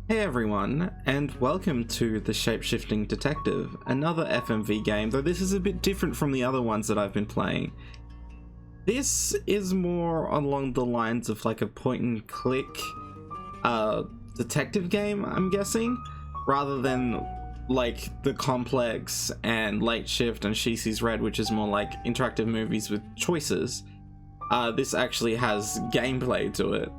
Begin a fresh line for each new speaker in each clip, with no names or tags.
Hey everyone, and welcome to the Shapeshifting Detective, another FMV game, though this is a bit different from the other ones that I've been playing. This is more along the lines of like a point-and-click detective game, I'm guessing, rather than like the Complex and Late Shift and She Sees Red, which is more like interactive movies with choices. This actually has gameplay to it.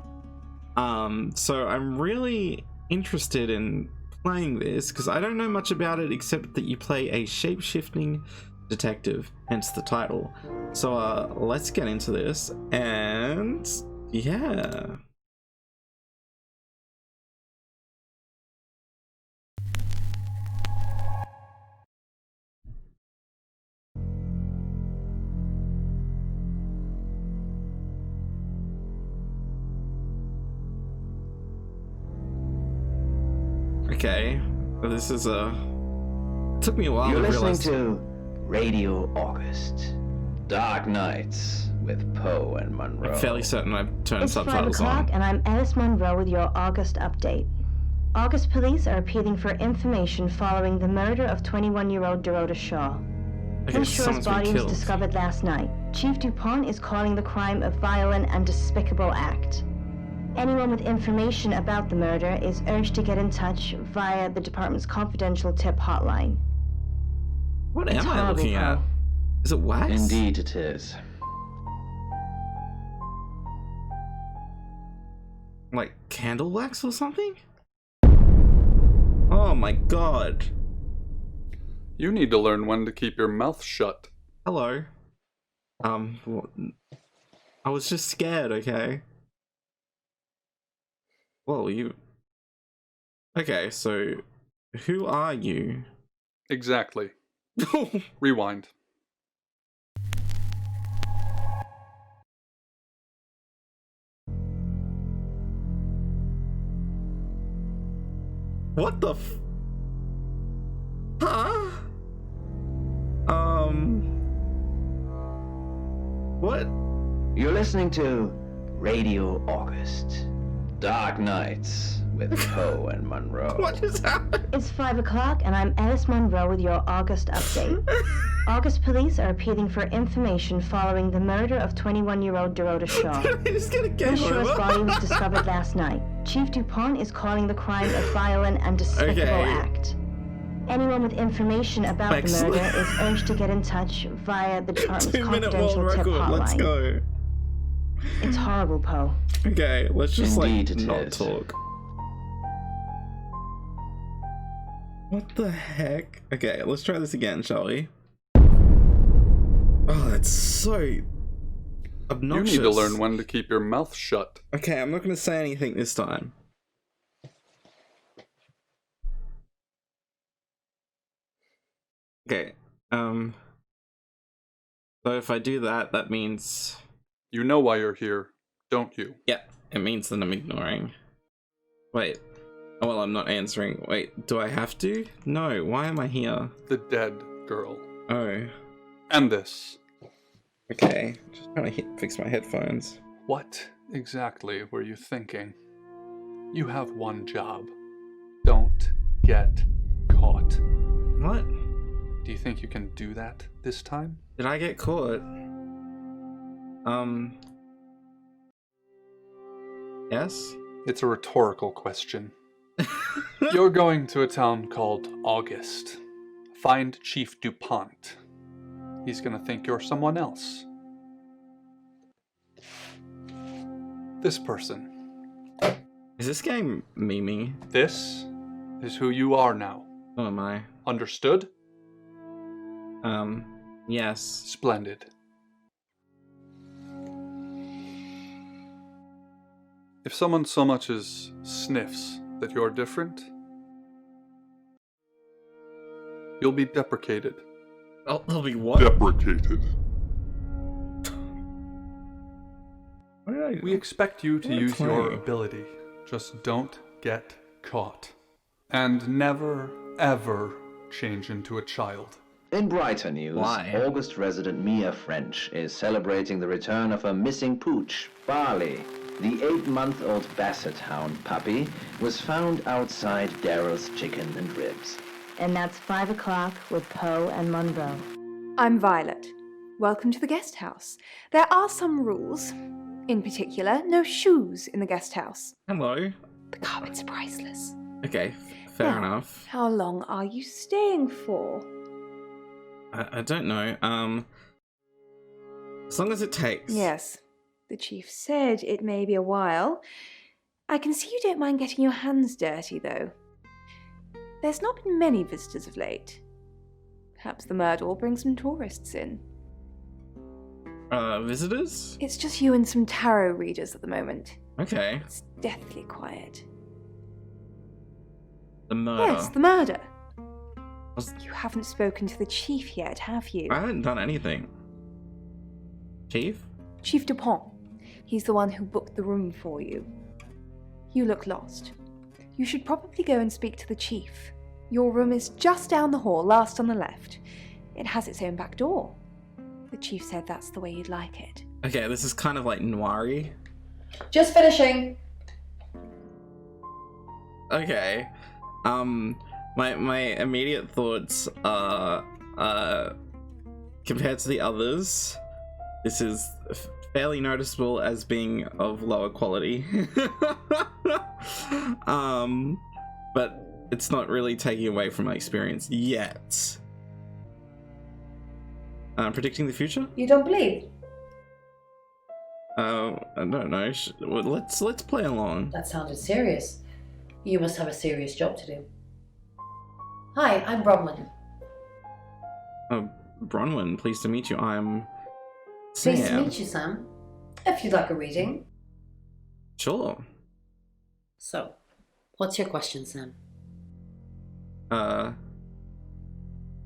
So I'm really interested in playing this because I don't know much about it except that you play a shape-shifting detective, hence the title. So let's get into this, and yeah. Okay, this is took me a while
You're
to realize.
listening to Radio August, Dark Nights with Poe and Monroe.
I'm fairly certain I've turned
It's 5
subtitles
o'clock
on.
and I'm Alice Monroe with your August update. August police are appealing for information following the murder of 21-year-old Dorota Shaw.
Okay,
Shaw's
someone's been
body was
killed.
discovered last night. Chief DuPont is calling the crime a violent and despicable act. Anyone with information about the murder is urged to get in touch via the department's confidential tip hotline.
What
It's
am I
horrible,
looking at?
Poe.
Is it wax?
Indeed it is.
Like candle wax or something? Oh my god.
You need to learn when to keep your mouth shut.
Hello. I was just scared, okay? Whoa, you... Okay, so... Who are you?
Exactly. Rewind.
What the f... Huh? What?
You're listening to Radio August, Dark Nights with Poe and Monroe.
What just happened?
It's 5 o'clock and I'm Alice Monroe with your August update. August police are appealing for information following the murder of 21-year-old Dorota Shaw.
Did I just get a game
Shaw's
over?
body was discovered last night. Chief DuPont is calling the crime a violent and despicable
Okay.
act. Anyone with information about
Excellent.
the murder is urged to get in touch via the department's
2-minute world
confidential tip
record, let's
hotline.
go.
It's horrible, Poe.
Okay, let's just
Indeed
like
it
not
is.
talk. What the heck? Okay, let's try this again, shall we? Oh, that's so obnoxious.
You need to learn when to keep your mouth shut.
Okay, I'm not going to say anything this time. Okay, so if I do that, that means...
You know why you're here, don't you?
Yeah, it means that I'm ignoring. Wait. Oh, well, I'm not answering. Wait, do I have to? No, why am I here?
The dead girl.
Oh,
And this.
okay. Just trying to fix my headphones.
What exactly were you thinking? You have one job. Don't get caught.
What?
Do you think you can do that this time?
Did I get caught? Yes?
It's a rhetorical question. You're going to a town called August. Find Chief DuPont. He's gonna think you're someone else. This person.
Is this game memey?
This is who you are now.
Who am I?
Understood?
Yes.
Splendid. If someone so much as sniffs that you're different, you'll be deprecated.
Oh, there'll be what?
Deprecated.
What did I...
We expect you to
What a
use your
play.
ability. Just don't get caught. And never, ever change into a child.
In brighter news,
Why?
August resident Mia French is celebrating the return of her missing pooch, Barley. The 8-month-old Basset Hound puppy was found outside Daryl's Chicken and Ribs.
And that's 5 o'clock with Poe and Monroe.
I'm Violet. Welcome to the guest house. There are some rules. In particular, no shoes in the guest house.
Hello.
The carpet's priceless.
Okay, fair
Now,
enough.
How long are you staying for?
I don't know. As long as it takes.
Yes, the chief said it may be a while. I can see you don't mind getting your hands dirty, though. There's not been many visitors of late. Perhaps the murder will bring some tourists in.
Visitors?
It's just you and some tarot readers at the moment.
Okay.
It's deathly quiet.
The murder.
Yes, the murder.
Was-
You haven't spoken to the chief yet, have you?
I haven't done anything. Chief?
Chief Dupont. He's the one who booked the room for you. You look lost. You should probably go and speak to the chief. Your room is just down the hall, last on the left. It has its own back door. The chief said that's the way you'd like it.
Okay, this is kind of like noir-y.
Just finishing.
Okay. My immediate thoughts are, compared to the others, this is fairly noticeable as being of lower quality. But it's not really taking away from my experience yet. Predicting the future?
You don't believe?
I don't know. Well, let's play along.
That sounded serious. You must have a serious job to do. Hi, I'm Bronwyn.
Bronwyn, pleased to meet you. I'm
Pleased to
Sam.
meet you, Sam. If you'd like a reading.
Sure.
So, what's your question, Sam?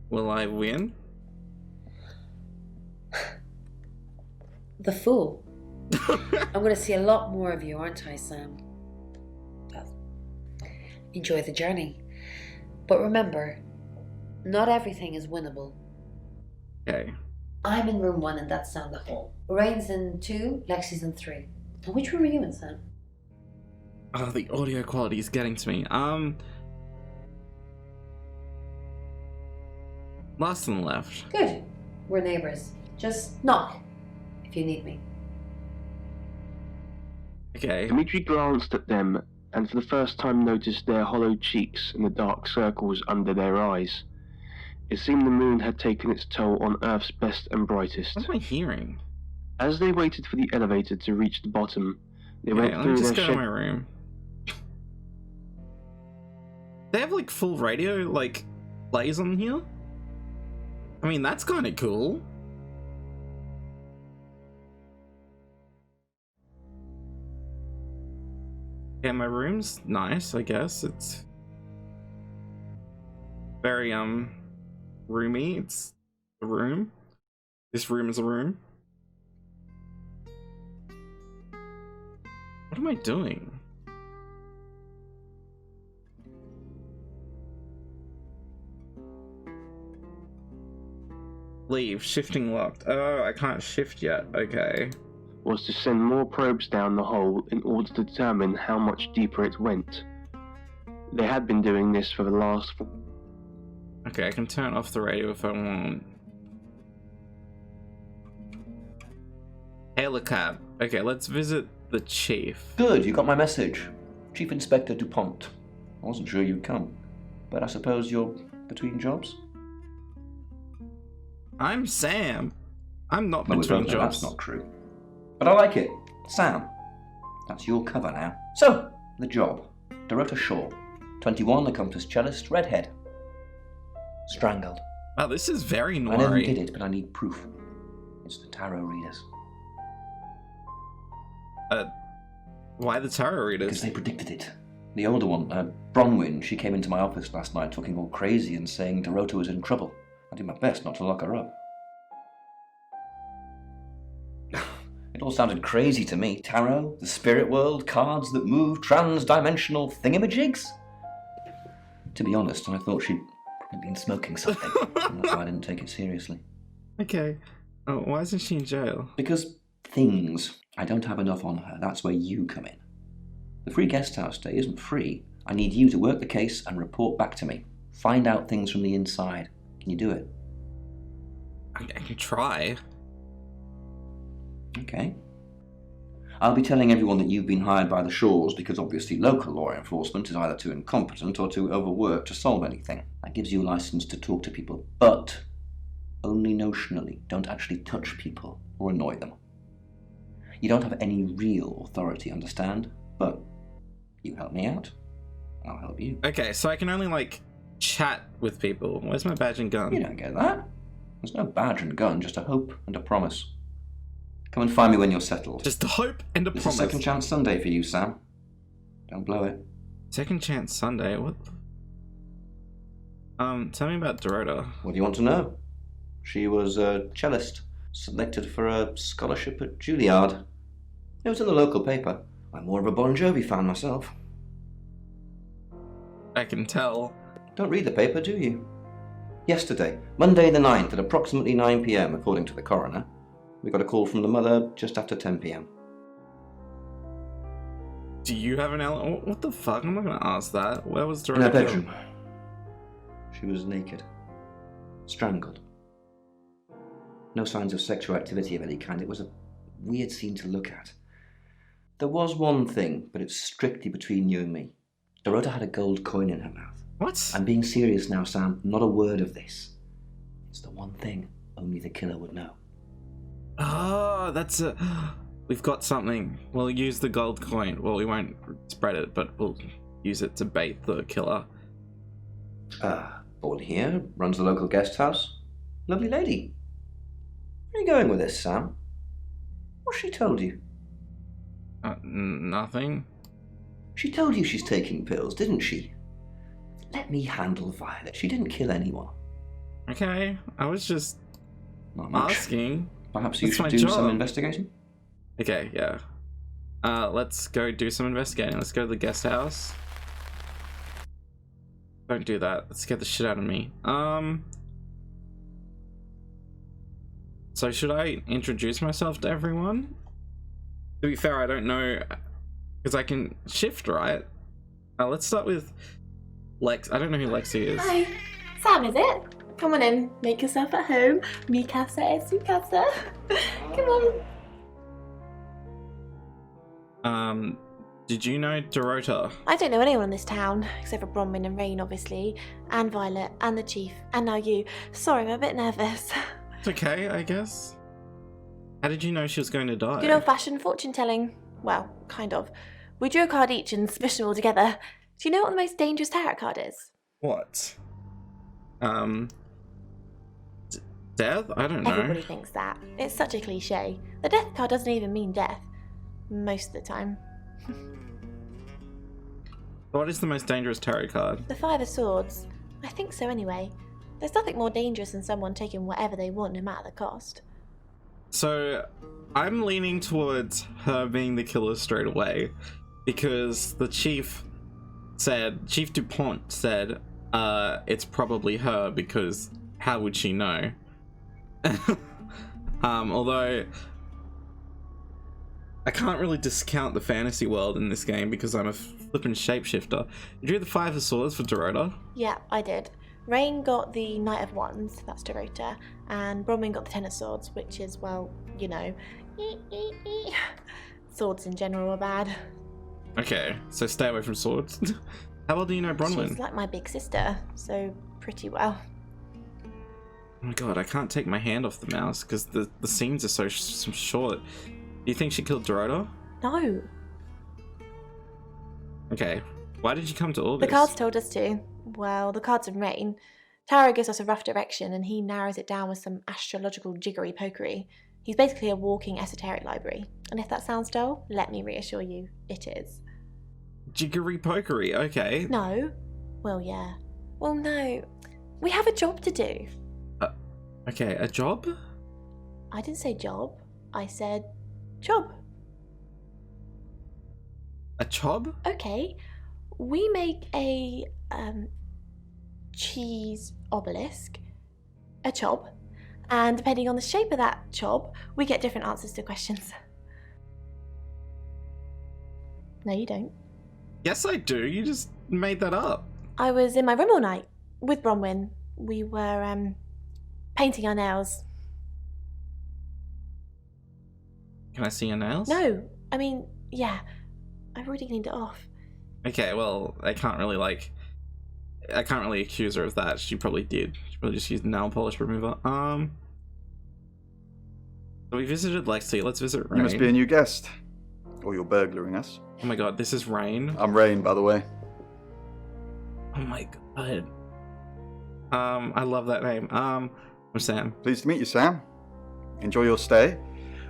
Will I win?
The Fool. I'm going to see a lot more of you, aren't I, Sam? Well, enjoy the journey. But remember, not everything is winnable.
Okay.
I'm in room 1 and that's down the hall. Lorraine's in 2, Lexi's in 3. And which room are you in, Sam?
Oh, the audio quality is getting to me. Last on the left.
Good. We're neighbours. Just knock if you need me.
Okay.
Dimitri glanced at them and for the first time noticed their hollow cheeks and the dark circles under their eyes. It seemed the moon had taken its toll on Earth's best and brightest.
What am I hearing?
As they waited for the elevator to reach the bottom, they went
Okay, let
through
me just
their
go to
shed.
my room. They have like full radio, like, plays on here? I mean, that's kind of cool. Yeah, my room's nice, I guess. It's very, roomy. It's a room. This room is a room. What am I doing? Leave. Shifting locked. Oh, I can't shift yet. Okay.
Was to send more probes down the hole in order to determine how much deeper it went. They had been doing this for the last
Okay, I can turn off the radio if I want. Hail a cab. Okay, let's visit the chief.
Good, you got my message. Chief Inspector Dupont. I wasn't sure you'd come, but I suppose you're between jobs?
I'm Sam. I'm not
No, we
between
both know
jobs.
that's not true. But I like it. Sam. That's your cover now. So, the job. Dorota Shaw. 21, accomplished cellist, redhead. Strangled.
Wow, this is very
I know who
noir.
did it, but I need proof. It's the tarot readers.
Why the tarot readers?
Because they predicted it. The older one, Bronwyn, she came into my office last night talking all crazy and saying Dorota was in trouble. I did my best not to lock her up. It all sounded crazy to me. Tarot, the spirit world, cards that move, trans-dimensional thingamajigs. To be honest, I thought she'd probably been smoking something. And that's why I didn't take it seriously.
Okay. Oh, why isn't she in jail?
Because things. I don't have enough on her. That's where you come in. The free guest house stay isn't free. I need you to work the case and report back to me. Find out things from the inside. Can you do it?
I can try.
Okay. I'll be telling everyone that you've been hired by the Shores because obviously local law enforcement is either too incompetent or too overworked to solve anything. That gives you a license to talk to people, but only notionally. Don't actually touch people or annoy them. You don't have any real authority, understand? But you help me out, I'll help you.
Okay, so I can only, like, chat with people. Where's my badge and gun?
You don't get that. There's no badge and gun, just a hope and a promise. Come and find me when you're settled.
Just a hope and a
It's
promise.
a second chance Sunday for you, Sam. Don't blow it.
Second chance Sunday? What? Tell me about Dorota.
What do you want to know? She was a cellist, selected for a scholarship at Juilliard. It was in the local paper. I'm more of a Bon Jovi fan myself.
I can tell.
Don't read the paper, do you? Yesterday, Monday the 9th at approximately 9 p.m, according to the coroner, we got a call from the mother just after 10 p.m.
Do you have an what the fuck? I'm not gonna ask that. Where was Dorota?
In her bedroom. She was naked. Strangled. No signs of sexual activity of any kind. It was a weird scene to look at. There was one thing, but it's strictly between you and me. Dorota had a gold coin in her mouth.
What?
I'm being serious now, Sam. Not a word of this. It's the one thing only the killer would know.
Oh, that's a... We've got something. We'll use the gold coin. Well, we won't spread it, but we'll use it to bait the killer.
Born here, runs the local guest house. Lovely lady. Where are you going with this, Sam? What's she told you?
Nothing.
She told you she's taking pills, didn't she? Let me handle Violet. She didn't kill anyone.
Okay, I was just
Not much.
asking.
Perhaps you
That's
should
my
do
job.
some investigating?
Okay, yeah. Let's go do some investigating. Let's go to the guest house. Don't do that. That scared the shit out of me. So should I introduce myself to everyone? To be fair, I don't know, because I can shift, right? Let's start with Lex. I don't know who Lexi is.
Hi, Sam, is it? Come on in, make yourself at home. Mi casa es su casa. Come on.
Did you know Dorota?
I don't know anyone in this town, except for Bronwyn and Rain, obviously, and Violet, and the Chief, and now you. Sorry, I'm a bit nervous.
It's okay, I guess. How did you know she was going to die?
Good old-fashioned fortune-telling. Well, kind of. We drew a card each and smushed them all together. Do you know what the most dangerous tarot card is?
What? Death? I don't know.
Everybody thinks that. It's such a cliche. The death card doesn't even mean death. Most of the time.
What is the most dangerous tarot card?
The Five of Swords. I think so anyway. There's nothing more dangerous than someone taking whatever they want no matter the cost.
So, I'm leaning towards her being the killer straight away, because the Chief DuPont said, it's probably her, because how would she know? Although I can't really discount the fantasy world in this game because I'm a flippin' shapeshifter. Did you do the Five of Swords for Dorota?
Yeah, I did. Rain got the Knight of Wands, that's Dorota, and Bronwyn got the Ten of Swords, which is, well, you know, swords in general are bad.
Okay, so stay away from swords. How well do you know Bronwyn?
She's like my big sister, so pretty well.
Oh my god, I can't take my hand off the mouse because the scenes are so short. Do you think she killed Dorota?
No.
Okay, why did you come to all
The
this?
cards told us to. Well, the cards in Rain. Tarot gives us a rough direction and he narrows it down with some astrological jiggery pokery. He's basically a walking esoteric library. And if that sounds dull, let me reassure you, it is.
Jiggery pokery, okay.
No. Well, yeah. Well, no. We have a job to do.
Okay, a job?
I didn't say job. I said job.
A job?
Okay. We make a cheese obelisk, a chob, and depending on the shape of that chob, we get different answers to questions. No, you don't.
Yes, I do. You just made that up.
I was in my room all night with Bronwyn. We were, painting our nails.
Can I see your nails?
No, I mean, yeah. I've already cleaned it off.
Okay, well, I can't really accuse her of that. She probably did. She probably just used nail polish remover. So we visited Lexi. Let's visit Rain.
You must be a new guest. Or you're burglaring us.
Oh my god, this is Rain.
I'm Rain, by the way.
Oh my god. I love that name. I'm Sam.
Pleased to meet you, Sam. Enjoy your stay.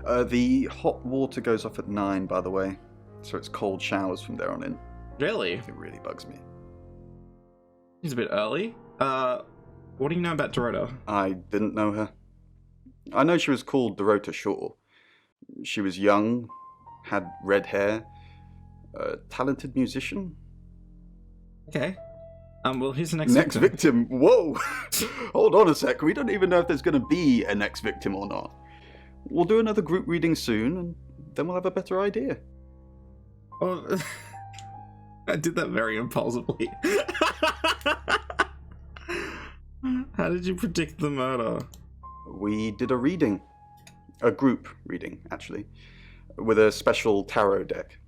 The hot water goes off at 9, by the way. So it's cold showers from there on in.
Really?
It really bugs me.
He's a bit early. What do you know about Dorota?
I didn't know her. I know she was called Dorota Shaw. She was young, had red hair, a talented musician.
Okay. Well, here's the next
Next victim? Whoa! Hold on a sec, we don't even know if there's going to be a next victim or not. We'll do another group reading soon, and then we'll have a better idea.
Well, I did that very impulsively. How did you predict the murder?
We did a reading. A group reading, actually. With a special tarot deck.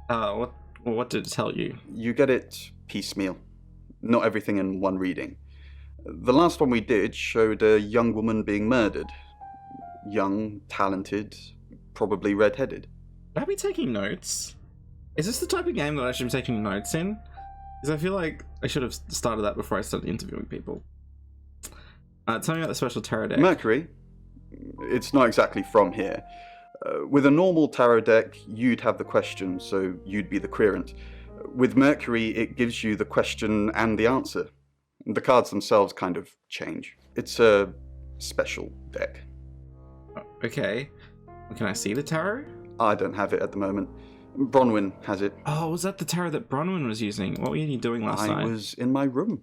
What did it tell you?
You get it piecemeal. Not everything in one reading. The last one we did showed a young woman being murdered. Young, talented, probably red-headed.
Should I be taking notes? Is this the type of game that I should be taking notes in? Because I feel like I should have started that before I started interviewing people. Tell me about the special tarot deck.
Mercury? It's not exactly from here. With a normal tarot deck, you'd have the question, so you'd be the querent. With Mercury, it gives you the question and the answer. The cards themselves kind of change. It's a special deck.
Okay. Can I see the tarot?
I don't have it at the moment. Bronwyn has it.
Oh, was that the tarot that Bronwyn was using? What were you doing last night?
I was in my room.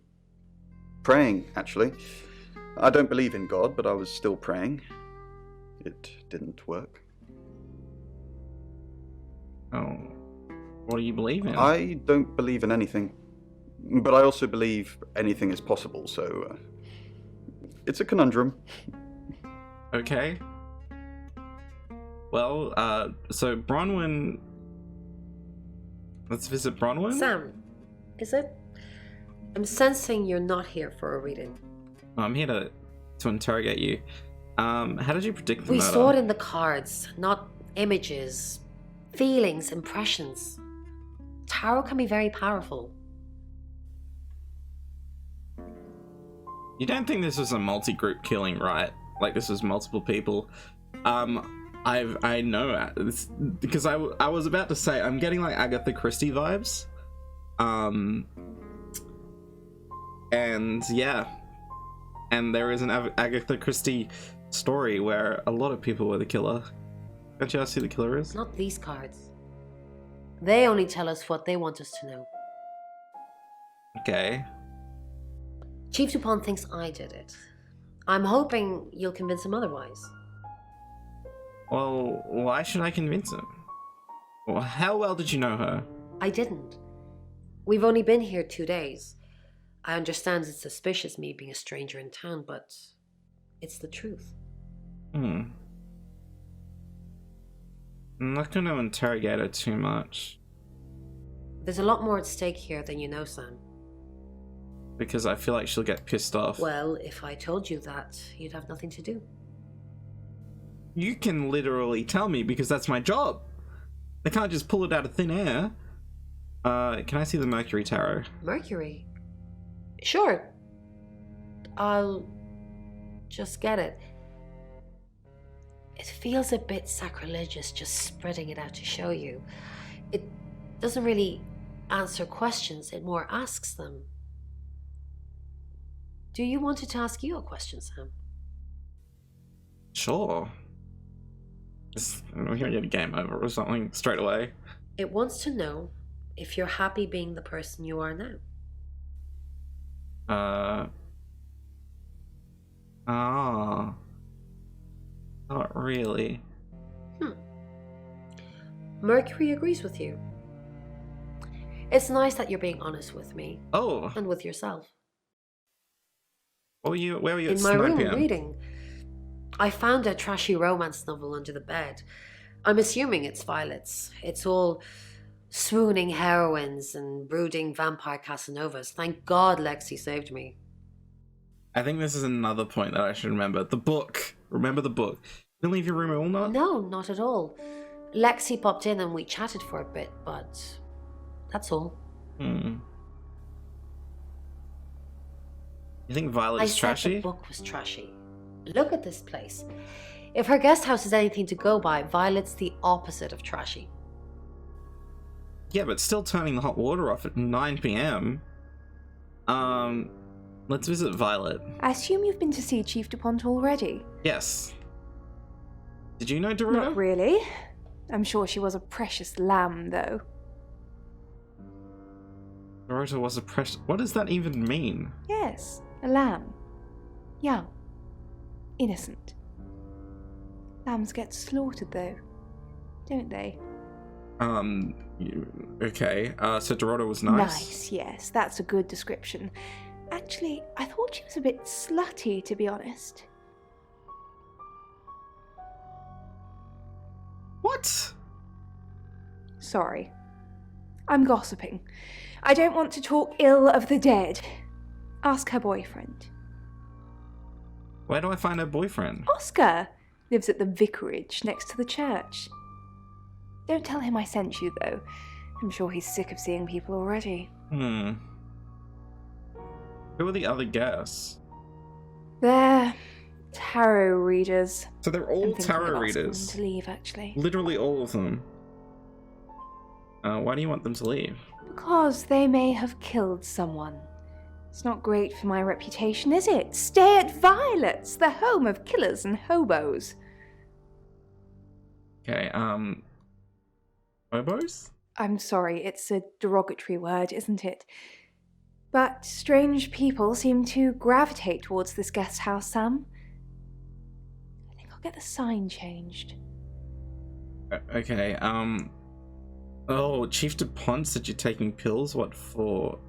Praying, actually. I don't believe in God, but I was still praying. It didn't work.
Oh. What do you believe in?
I don't believe in anything. But I also believe anything is possible, so... it's a conundrum.
Okay. Well, so Bronwyn... Let's visit Bronwyn?
Sam, is it? I'm sensing you're not here for a reading.
I'm here to interrogate you. How did you predict the
We
murder?
saw it in the cards, not images, feelings, impressions. Tarot can be very powerful.
You don't think this was a multi-group killing, right? Like this was multiple people. I know this because I was about to say I'm getting like Agatha Christie vibes. And yeah, and there is an Agatha Christie story where a lot of people were the killer. Can't you ask who the killer is?
Not these cards. They only tell us what they want us to know.
Okay.
Chief Dupont thinks I did it. I'm hoping you'll convince him otherwise.
Well, why should I convince him? Well, how well did you know her?
I didn't. We've only been here 2 days. I understand it's suspicious me being a stranger in town, but it's the truth.
I'm not going to interrogate her too much.
There's a lot more at stake here than you know, Sam.
Because I feel like she'll get pissed off.
Well, if I told you that, you'd have nothing to do.
You can literally tell me because that's my job. I can't just pull it out of thin air. Can I see the Mercury Tarot?
Mercury? Sure. I'll just get it. It feels a bit sacrilegious just spreading it out to show you. It doesn't really answer questions, it more asks them. Do you want it to ask you a question, Sam?
Sure. We're gonna get a game over or something straight away.
It wants to know if you're happy being the person you are now.
Not really.
Mercury agrees with you. It's nice that you're being honest with me
Oh,
and with yourself.
where were you at
In my room
9 p.m.?
reading. I found a trashy romance novel under the bed. I'm assuming it's Violet's. It's all swooning heroines and brooding vampire Casanovas. Thank God Lexi saved me.
I think this is another point that I should remember. The book. Remember the book. You didn't leave your room at all, not?
No, not at all. Lexi popped in and we chatted for a bit, but that's all.
You think
I
Violet's
said
trashy?
the book was trashy. Look at this place. If her guest house is anything to go by, Violet's the opposite of trashy.
Yeah, but still turning the hot water off at 9 p.m. Let's visit Violet.
I assume you've been to see Chief DuPont already?
Yes. Did you know Dorota?
Not really. I'm sure she was a precious lamb, though.
Dorota was a precious... What does that even mean?
Yes, a lamb. Young. Innocent. Lambs get slaughtered, though, don't they?
Okay. So Dorota was nice?
Nice, yes. That's a good description. Actually, I thought she was a bit slutty, to be honest.
What?
Sorry. I'm gossiping. I don't want to talk ill of the dead. Ask her boyfriend.
Where do I find her boyfriend?
Oscar lives at the vicarage next to the church. Don't tell him I sent you, though. I'm sure he's sick of seeing people already.
Who are the other guests?
They're tarot readers.
So they're all
I'm thinking
tarot
of asking
readers.
them to leave, actually.
Literally all of them. Why do you want them to leave?
Because they may have killed someone. It's not great for my reputation, is it? Stay at Violet's, the home of killers and hobos.
Okay, hobos?
I'm sorry, it's a derogatory word, isn't it? But strange people seem to gravitate towards this guest house, Sam. I think I'll get the sign changed.
Okay, oh, Chief DuPont said you're taking pills? What for?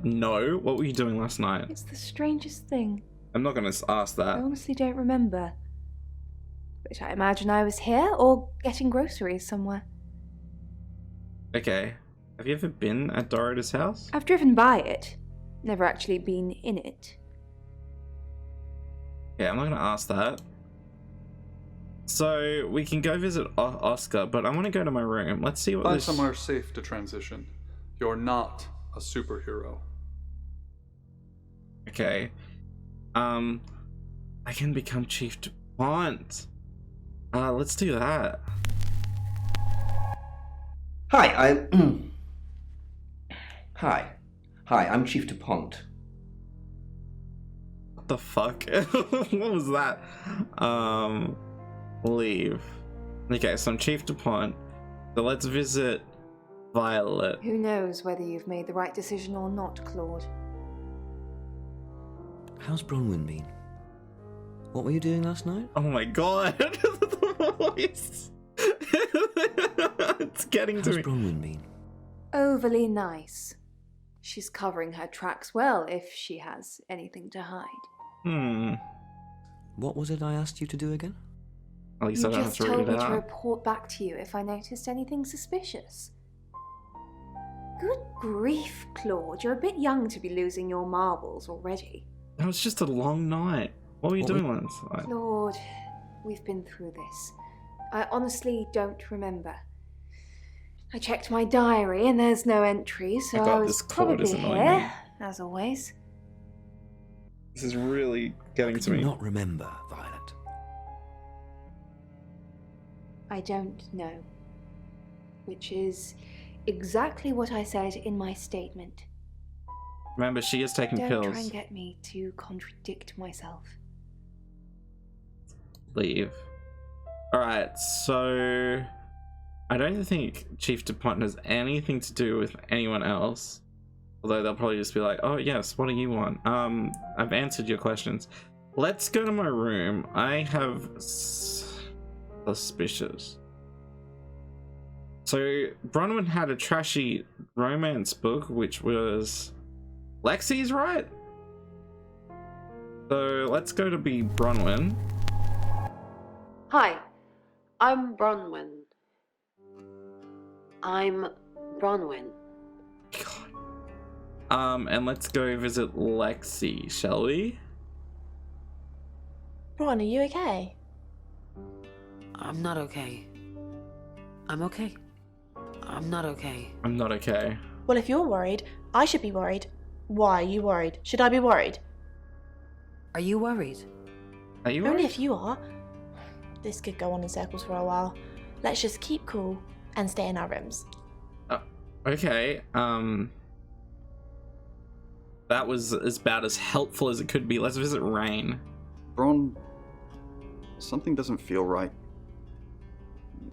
No. What were you doing last night?
It's the strangest thing.
I'm not gonna ask that.
I honestly don't remember. But I imagine I was here or getting groceries somewhere.
Okay. Have you ever been at Dorota's house?
I've driven by it. Never actually been in it.
Yeah, I'm not gonna ask that. So, we can go visit Oscar, but I want to go to my room. Let's see what
Find
this...
somewhere safe to transition. You're not a superhero.
Okay. I can become Chief DuPont. Let's do that.
Hi, Hi, I'm Chief DuPont.
What the fuck? What was that? Leave. Okay, so I'm Chief DuPont. So let's visit Violet.
Who knows whether you've made the right decision or not, Claude?
How's Bronwyn been? What were you doing last night?
Oh my god. The voice. It's getting to me.
How's Bronwyn been?
Overly nice. She's covering her tracks well if she has anything to hide.
What was it I asked you to do again?
At least
You
I don't have
just
to read
told
it
me to
out.
report back to you if I noticed anything suspicious. Good grief, Claude. You're a bit young to be losing your marbles already.
That was just a long night. What were you doing last night?
Claude, we've been through this. I honestly don't remember. I checked my diary and there's no entry, so I was probably here, as always.
This is really getting to me.
Not remember, Violet.
I don't know. Which is exactly what I said in my statement.
Remember, she is taking
Don't
pills.
try and get me to contradict myself.
Leave. Alright, so... I don't think Chief DuPont has anything to do with anyone else. Although they'll probably just be like, oh yes, what do you want? I've answered your questions. Let's go to my room. I have... suspicious. So Bronwyn had a trashy romance book, which was Lexi's, right? So let's go to be Bronwyn.
Hi, I'm Bronwyn.
And let's go visit Lexi, shall we?
Ron, are you okay?
I'm not okay. I'm okay. I'm not okay.
I'm not okay.
Well, if you're worried, I should be worried. Why are you worried? Should I be worried?
Are you worried?
Are you
Only
worried?
if you are. This could go on in circles for a while. Let's just keep cool and stay in our rooms.
Okay, that was about as helpful as it could be. Let's visit Rain.
Bron, something doesn't feel right.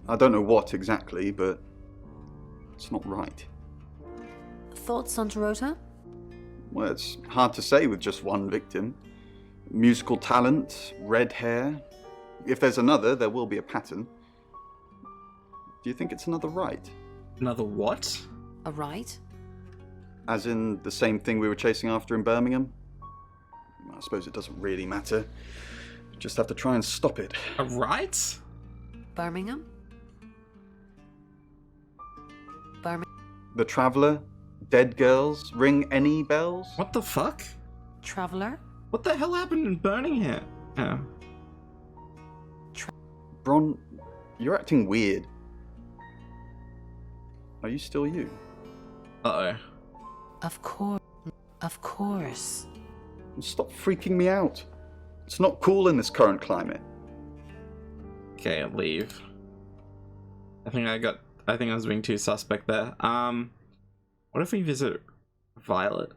I don't know what exactly, but it's not right.
Thoughts on Dorota?
Well, it's hard to say with just one victim. Musical talent, red hair. If there's another, there will be a pattern. Do you think it's another right?
Another what?
A right?
As in the same thing we were chasing after in Birmingham? I suppose it doesn't really matter. Just have to try and stop it.
A right?
Birmingham?
The Traveller? Dead girls? Ring any bells?
What the fuck?
Traveller?
What the hell happened in Birmingham? Oh.
Bron, you're acting weird. Are you still you?
Uh-oh.
Of course. Of course.
Stop freaking me out. It's not cool in this current climate.
Okay, I'll leave. I think I was being too suspect there. What if we visit Violet?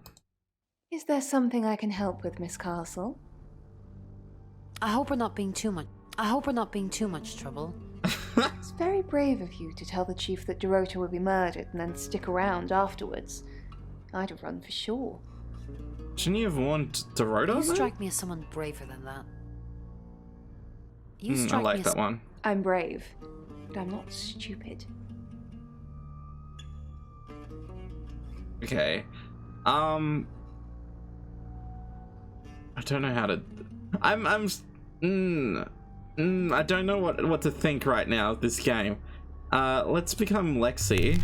Is there something I can help with, Miss Castle?
I hope we're not being too much trouble.
It's very brave of you to tell the chief that Dorota will be murdered and then stick around afterwards. I'd have run for sure.
Shouldn't you have warned Dorota?
You strike me as someone braver than that. You strike
I
me
like
as
that one.
I'm brave, but I'm not stupid.
Okay. I don't know how to. I don't know what to think right now of this game. Let's become Lexi.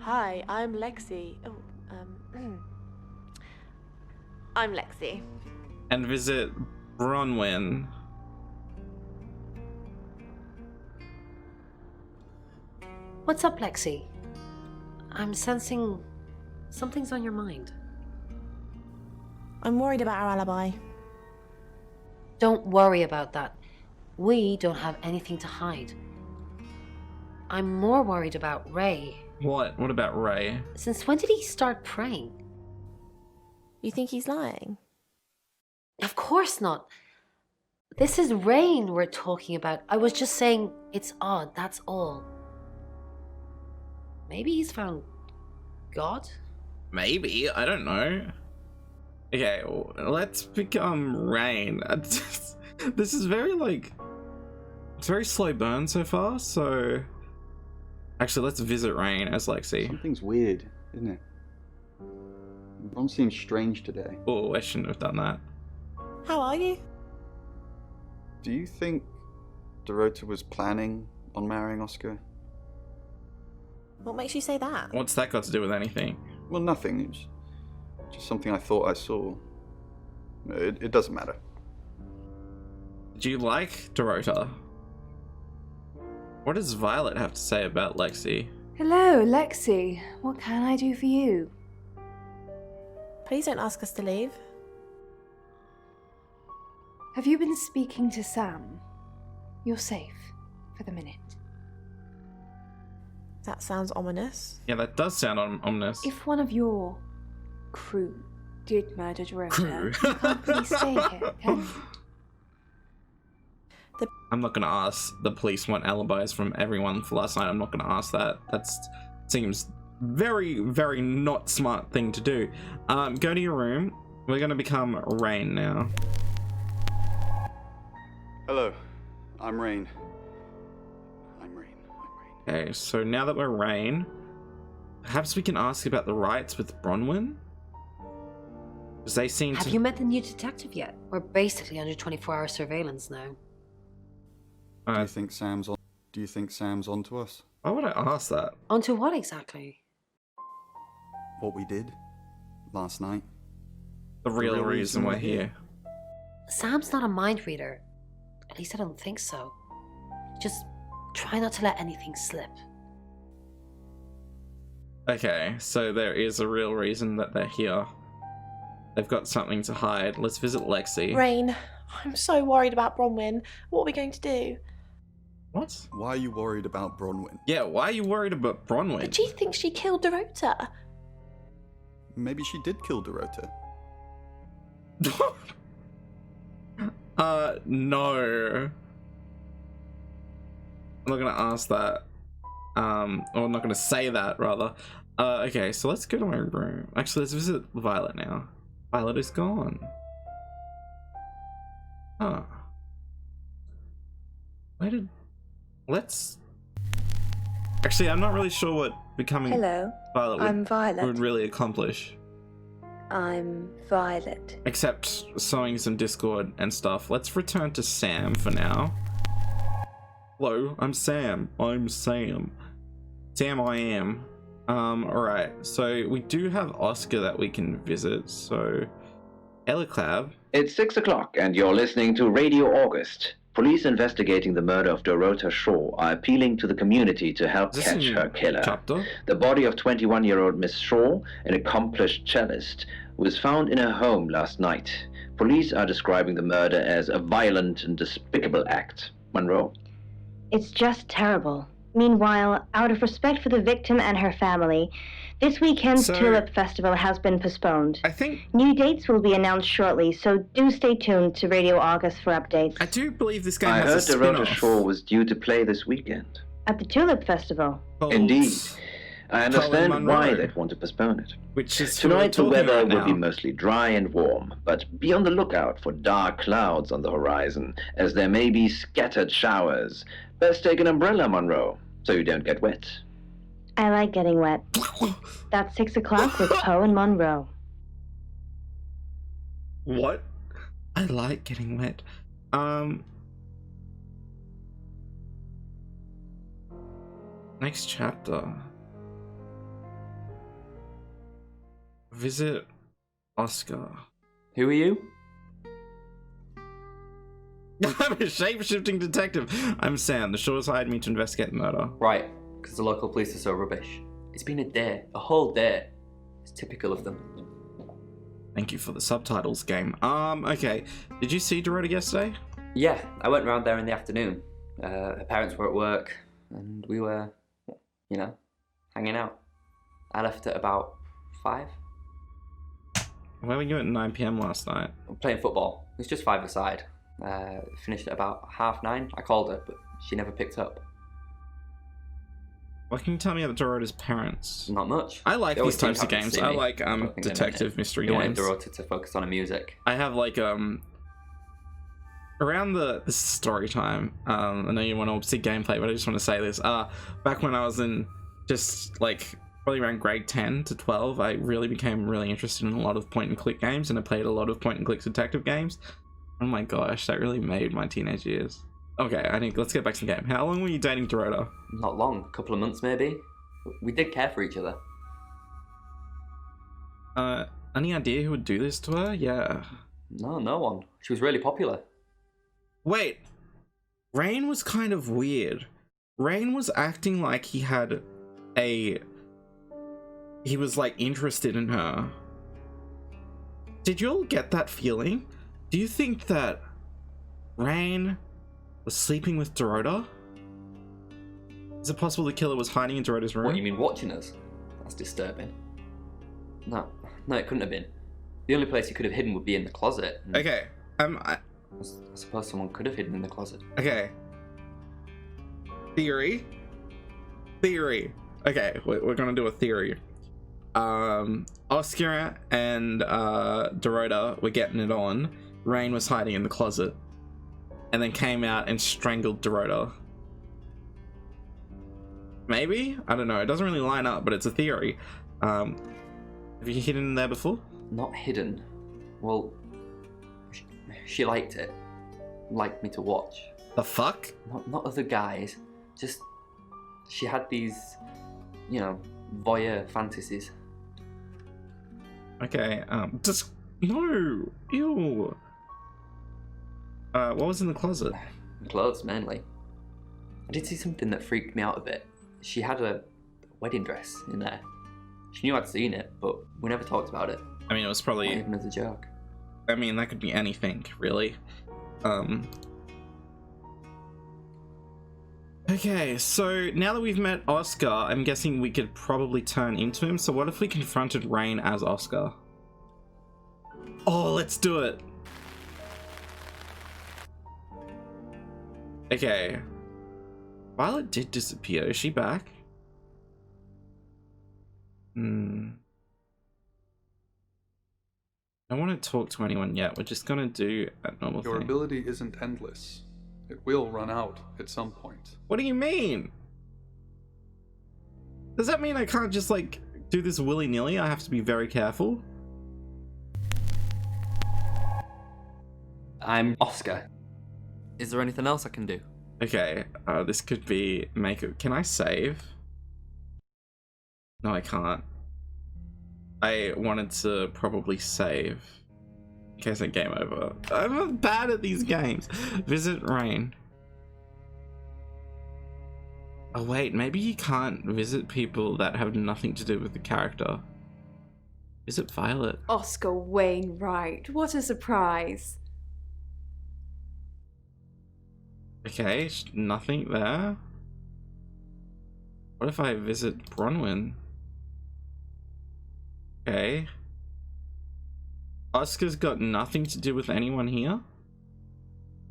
Hi, I'm Lexi. I'm Lexi.
And visit Bronwyn.
What's up, Lexi? I'm sensing something's on your mind.
I'm worried about our alibi.
Don't worry about that. We don't have anything to hide. I'm more worried about Ray.
What? What about Ray?
Since when did he start praying?
You think he's lying?
Of course not. This is Rain we're talking about. I was just saying it's odd, that's all. Maybe he's found God?
Maybe, I don't know. Okay, let's become Rain. This is very it's very slow burn so far, so actually let's visit Rain as Lexi.
Something's weird, isn't it? Bron seems strange today.
Oh, I shouldn't have done that.
How are you?
Do you think Dorota was planning on marrying Oscar?
What makes you say that?
What's that got to do with anything?
Well, nothing. It was just something I thought I saw. It doesn't matter.
Do you like Dorota? What does Violet have to say about Lexi?
Hello, Lexi. What can I do for you?
Please don't ask us to leave.
Have you been speaking to Sam? You're safe for the minute.
That sounds ominous.
Yeah, that does sound ominous.
If one of your crew did murder Dorota,
Crew?
you can't really stay here, can you?
I'm not gonna ask the police want alibis from everyone for last night. I'm not gonna ask that. That seems very, very not smart thing to do. Go to your room. We're gonna become Rain now.
Hello, I'm Rain.
Okay, so now that we're Rain, perhaps we can ask about the rights with Bronwyn? Because they seem
Have
to...
you met the new detective yet? We're basically under 24-hour surveillance now.
Do you think Sam's on? Do you think Sam's onto us?
Why would I ask that?
Onto what exactly?
What we did last night?
The real reason we're here.
Sam's not a mind reader. At least I don't think so. Just try not to let anything slip.
Okay, so there is a real reason that they're here. They've got something to hide. Let's visit LAKEY.
Rain, I'm so worried about Bronwyn. What are we going to do?
What?
Why are you worried about Bronwyn?
Yeah, why are you worried about Bronwyn?
The chief thinks she killed Dorota.
Maybe she did kill Dorota.
No. I'm not gonna ask that. Or I'm not gonna say that, rather. Okay, so let's go to my room. Actually, let's visit Violet now. Violet is gone. Huh. Where did... Let's... Actually, I'm not really sure what becoming
Hello,
Violet
I'm Violet.
would really accomplish.
I'm Violet.
Except sowing some discord and stuff. Let's return to Sam for now. Hello, I'm Sam. I'm Sam. Sam I am. Alright, so we do have Oscar that we can visit, so... Elaclab.
It's 6 o'clock, and you're listening to Radio August. Police investigating the murder of Dorota Shaw are appealing to the community to help
Is this
catch
a new
her killer.
chapter?
The body of 21-year-old Miss Shaw, an accomplished cellist, was found in her home last night. Police are describing the murder as a violent and despicable act. Monroe.
It's just terrible. Meanwhile, out of respect for the victim and her family, this weekend's Tulip Festival has been postponed.
I think...
New dates will be announced shortly, so do stay tuned to Radio August for updates.
I do believe this game
I heard
has a
Dorota
spin-off.
Shaw was due to play this weekend.
At the Tulip Festival.
Indeed. I understand
Colin
why
Monroe.
they'd want to postpone it.
Which is who we're
Tonight the
talking
weather
about
will be
now.
mostly dry and warm, but be on the lookout for dark clouds on the horizon, as there may be scattered showers. Best take an umbrella, Monroe, so you don't get wet.
I like getting wet. That's 6 o'clock with Poe and Monroe.
What? I like getting wet. Next chapter. Visit Oscar.
Who are you?
I'm a shape-shifting detective. I'm Sam. The Shaws hired me to investigate the murder.
Right, because the local police are so rubbish. It's been a day, a whole day. It's typical of them.
Thank you for the subtitles, game. Okay. Did you see Dorota yesterday?
Yeah, I went round there in the afternoon. Her parents were at work, and we were, you know, hanging out. I left at about 5.
Where were you at 9 PM last night?
Playing football. It was just 5-a-side. Finished at about 9:30. I called her, but she never picked up.
What can you tell me about Dorota's parents?
Not much.
I like
They
these
always
types of
seemed happy
games.
to see
I
me.
like
don't think they meant
detective
it.
mystery
They wanted
games.
Dorota to focus on her music.
I have like around this is story time. I know you want to see gameplay, but I just want to say this. Back when I was in just like probably around grade 10 to 12, I really became really interested in a lot of point and click games, and I played a lot of point and click detective games. Oh my gosh, that really made my teenage years. Okay, let's get back to the game. How long were you dating Dorota?
Not long, a couple of months maybe. We did care for each other.
Any idea who would do this to her? Yeah.
No one. She was really popular.
Wait. Rain was kind of weird. Rain was acting like he was like interested in her. Did you all get that feeling? Do you think that Rain was sleeping with Dorota? Is it possible the killer was hiding in Dorota's room?
What, you mean watching us? That's disturbing. No, it couldn't have been. The only place he could have hidden would be in the closet.
Okay.
I suppose someone could have hidden in the closet.
Okay. Theory. Okay, we're gonna do a theory. Oscar and Dorota were getting it on. Rain was hiding in the closet, and then came out and strangled Dorota. Maybe? I don't know. It doesn't really line up, but it's a theory. Have you hidden in there before?
Not hidden. Well, she liked it. Liked me to watch.
The fuck?
Not other guys. Just, she had these, you know, voyeur fantasies.
Okay, just, no, ew. What was in the closet?
Clothes, mainly. I did see something that freaked me out a bit. She had a wedding dress in there. She knew I'd seen it, but we never talked about it.
I mean, it was probably...
Not even as a joke.
I mean, that could be anything, really. Okay, so now that we've met Oscar, I'm guessing we could probably turn into him. So what if we confronted Rain as Oscar? Oh, let's do it. Okay. Violet did disappear. Is she back? I don't want to talk to anyone yet. We're just gonna do a normal
Your
thing.
ability isn't endless. It will run out at some point.
What do you mean? Does that mean I can't just like do this willy-nilly? I have to be very careful?
I'm Oscar. Is there anything else I can do?
Okay, this could be makeup. Can I save? No, I can't. I wanted to probably save. In case I game over. I'm bad at these games. Visit Rain. Oh wait, maybe you can't visit people that have nothing to do with the character. Visit Violet.
Oscar Wainwright, what a surprise.
Okay, nothing there. What if I visit Bronwyn? Okay. Oscar's got nothing to do with anyone here?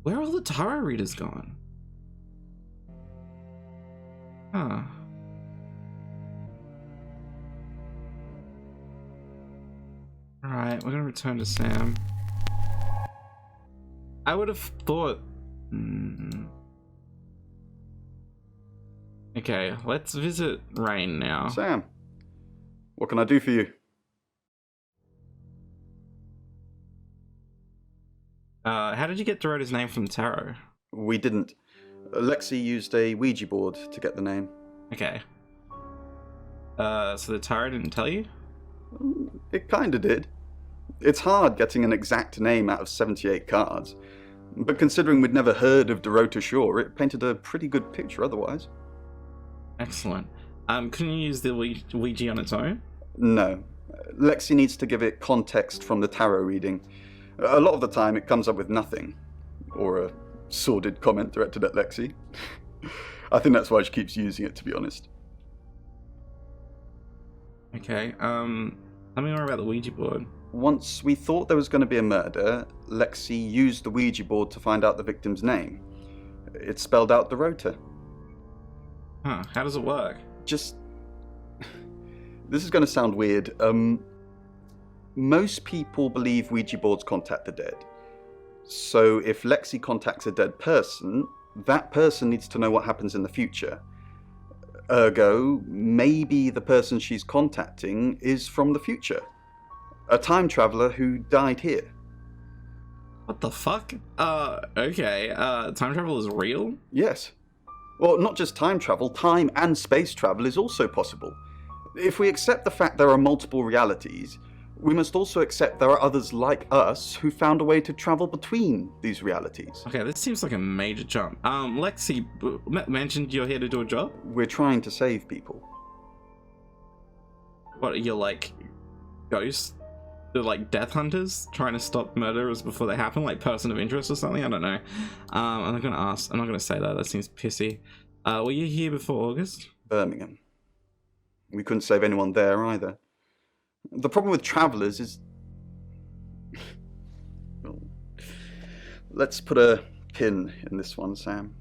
Where are all the tarot readers gone? Huh. Alright, we're gonna return to Sam. I would have thought... Okay, let's visit Rain now.
Sam, what can I do for you?
How did you get Dorota's name from tarot?
We didn't. Lexi used a Ouija board to get the name.
Okay. So the tarot didn't tell you?
It kinda did. It's hard getting an exact name out of 78 cards. But considering we'd never heard of Dorota Shaw, it painted a pretty good picture otherwise.
Excellent. Couldn't you use the Ouija on its own?
No. Lexi needs to give it context from the tarot reading. A lot of the time it comes up with nothing. Or a sordid comment directed at Lexi. I think that's why she keeps using it, to be honest.
Okay, tell me more about the Ouija board.
Once we thought there was going to be a murder, Lexi used the Ouija board to find out the victim's name. It spelled out Dorota.
Huh, how does it work?
Just... This is going to sound weird. Most people believe Ouija boards contact the dead. So if Lexi contacts a dead person, that person needs to know what happens in the future. Ergo, maybe the person she's contacting is from the future. A time traveler who died here.
What the fuck? Okay, time travel is real?
Yes. Well, not just time travel, time and space travel is also possible. If we accept the fact there are multiple realities, we must also accept there are others like us who found a way to travel between these realities.
Okay, this seems like a major jump. Lexi mentioned you're here to do a job?
We're trying to save people.
What, you're like ghosts? They're like death hunters trying to stop murderers before they happen, like person of interest or something? I don't know. I'm not gonna ask. I'm not gonna say that. That seems pissy. Were you here before August?
Birmingham. We couldn't save anyone there either. The problem with travelers is... Well, let's put a pin in this one, Sam.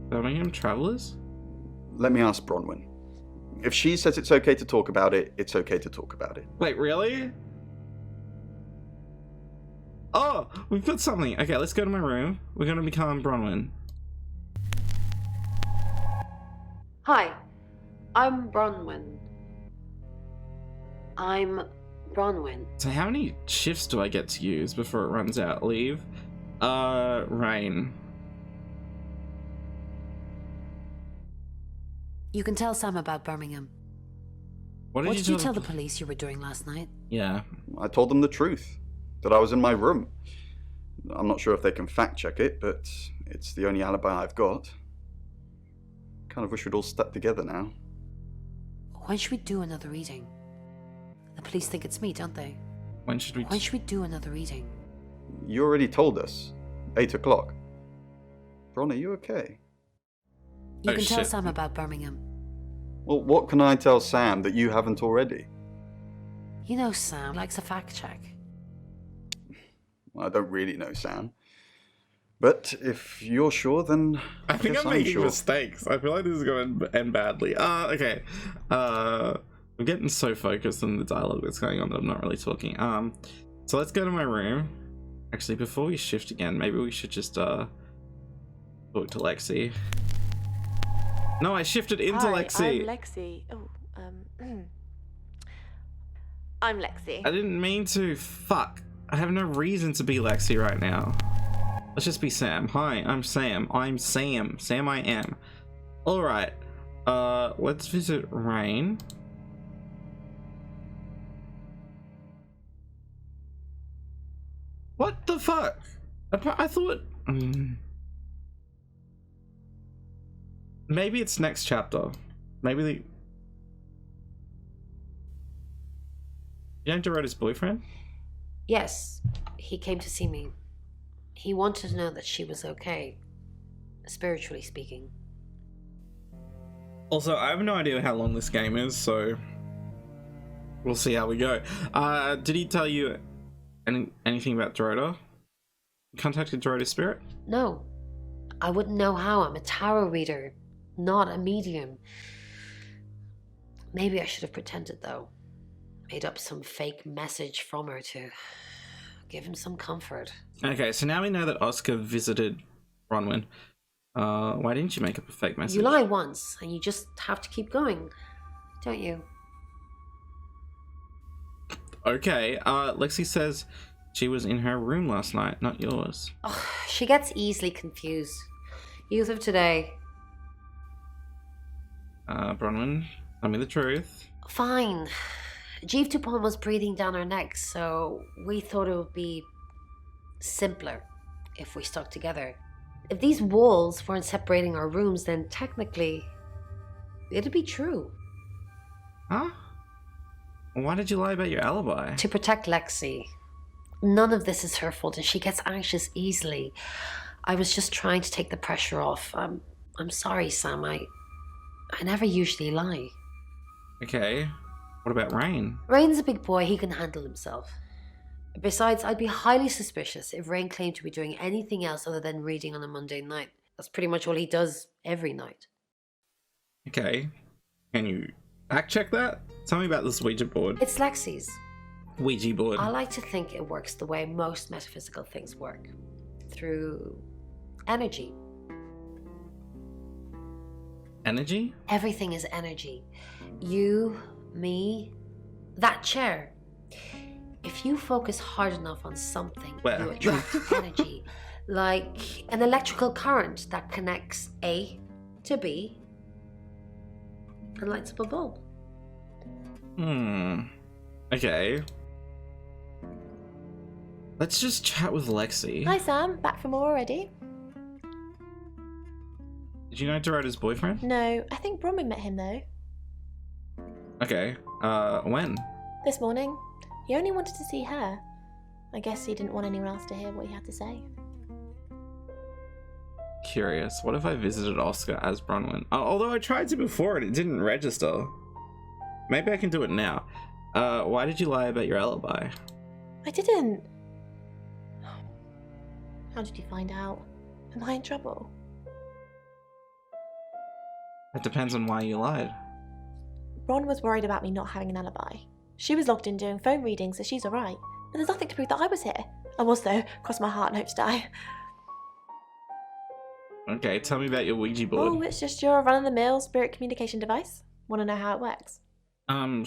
Birmingham travelers?
Let me ask Bronwyn. If she says it's okay to talk about it, it's okay to talk about it.
Wait, really? Oh, we've got something. Okay, let's go to my room. We're gonna become Bronwyn.
Hi, I'm Bronwyn.
So how many shifts do I get to use before it runs out? Leave. Rain.
You can tell Sam about Birmingham.
What
What
did
did you tell the police you were doing last night?
Yeah.
I told them the truth, that I was in my room. I'm not sure if they can fact check it, but it's the only alibi I've got. Kind of wish we'd all stuck together now.
When should we do another reading? The police think it's me, don't they?
When should we
do another reading?
You already told us. 8 o'clock. Bron, are you okay?
You can tell Sam about Birmingham.
Well, what can I tell Sam that you haven't already?
You know Sam likes a fact check.
Well, I don't really know Sam. But if you're sure, then
I think
guess
I'm making
sure.
mistakes. I feel like this is going to end badly. Okay. I'm getting so focused on the dialogue that's going on that I'm not really talking. So let's go to my room. Actually, before we shift again, maybe we should just talk to Lexi. No, I shifted into
Hi,
Lexi.
I'm Lexi. Oh, I'm Lexi.
I didn't mean to. Fuck. I have no reason to be Lexi right now. Let's just be Sam. Hi, I'm Sam. I'm Sam. Sam I am. Alright. Let's visit Rain. What the fuck? I thought... Maybe it's next chapter. Maybe the... You know Dorota's boyfriend?
Yes, he came to see me. He wanted to know that she was okay, spiritually speaking.
Also, I have no idea how long this game is, so we'll see how we go. Did he tell you anything about Dorota? You contacted Dorota's spirit?
No, I wouldn't know how. I'm a tarot reader, not a medium. Maybe I should have pretended, though. Made up some fake message from her to give him some comfort.
Okay, so now we know that Oscar visited Bronwyn. Why didn't you make up a fake message?
You lie once, and you just have to keep going, don't you?
Okay, Lexi says she was in her room last night, not yours.
Oh, she gets easily confused. Youth of today.
Bronwyn, tell me the truth.
Fine. Jeeve Dupont was breathing down our necks, so we thought it would be simpler if we stuck together. If these walls weren't separating our rooms, then technically it'd be true.
Huh? Why did you lie about your alibi?
To protect Lexi. None of this is her fault, and she gets anxious easily. I was just trying to take the pressure off. I'm sorry, Sam. I never usually lie.
Okay. What about Rain?
Rain's a big boy. He can handle himself. Besides, I'd be highly suspicious if Rain claimed to be doing anything else other than reading on a Monday night. That's pretty much all he does every night.
Okay. Can you fact check that? Tell me about this Ouija board.
It's Lexi's.
Ouija board.
I like to think it works the way most metaphysical things work. Through energy.
Energy?
Everything is energy. You, me, that chair. If you focus hard enough on something, you attract energy. Like an electrical current that connects A to B and lights up a bulb.
Okay. Let's just chat with Lexi.
Hi Sam, back for more already?
Did you know Dorota's boyfriend?
No, I think Bronwyn met him though.
Okay. When?
This morning. He only wanted to see her. I guess he didn't want anyone else to hear what he had to say.
Curious. What if I visited Oscar as Bronwyn? Although I tried to before and it didn't register. Maybe I can do it now. Why did you lie about your alibi?
I didn't. How did you find out? Am I in trouble?
It depends on why you lied.
Bron was worried about me not having an alibi. She was logged in doing phone readings, so she's alright. But there's nothing to prove that I was here. I was though, cross my heart and hope to die.
Okay, tell me about your Ouija board.
Oh, it's just your run-of-the-mill spirit communication device. Want to know how it works?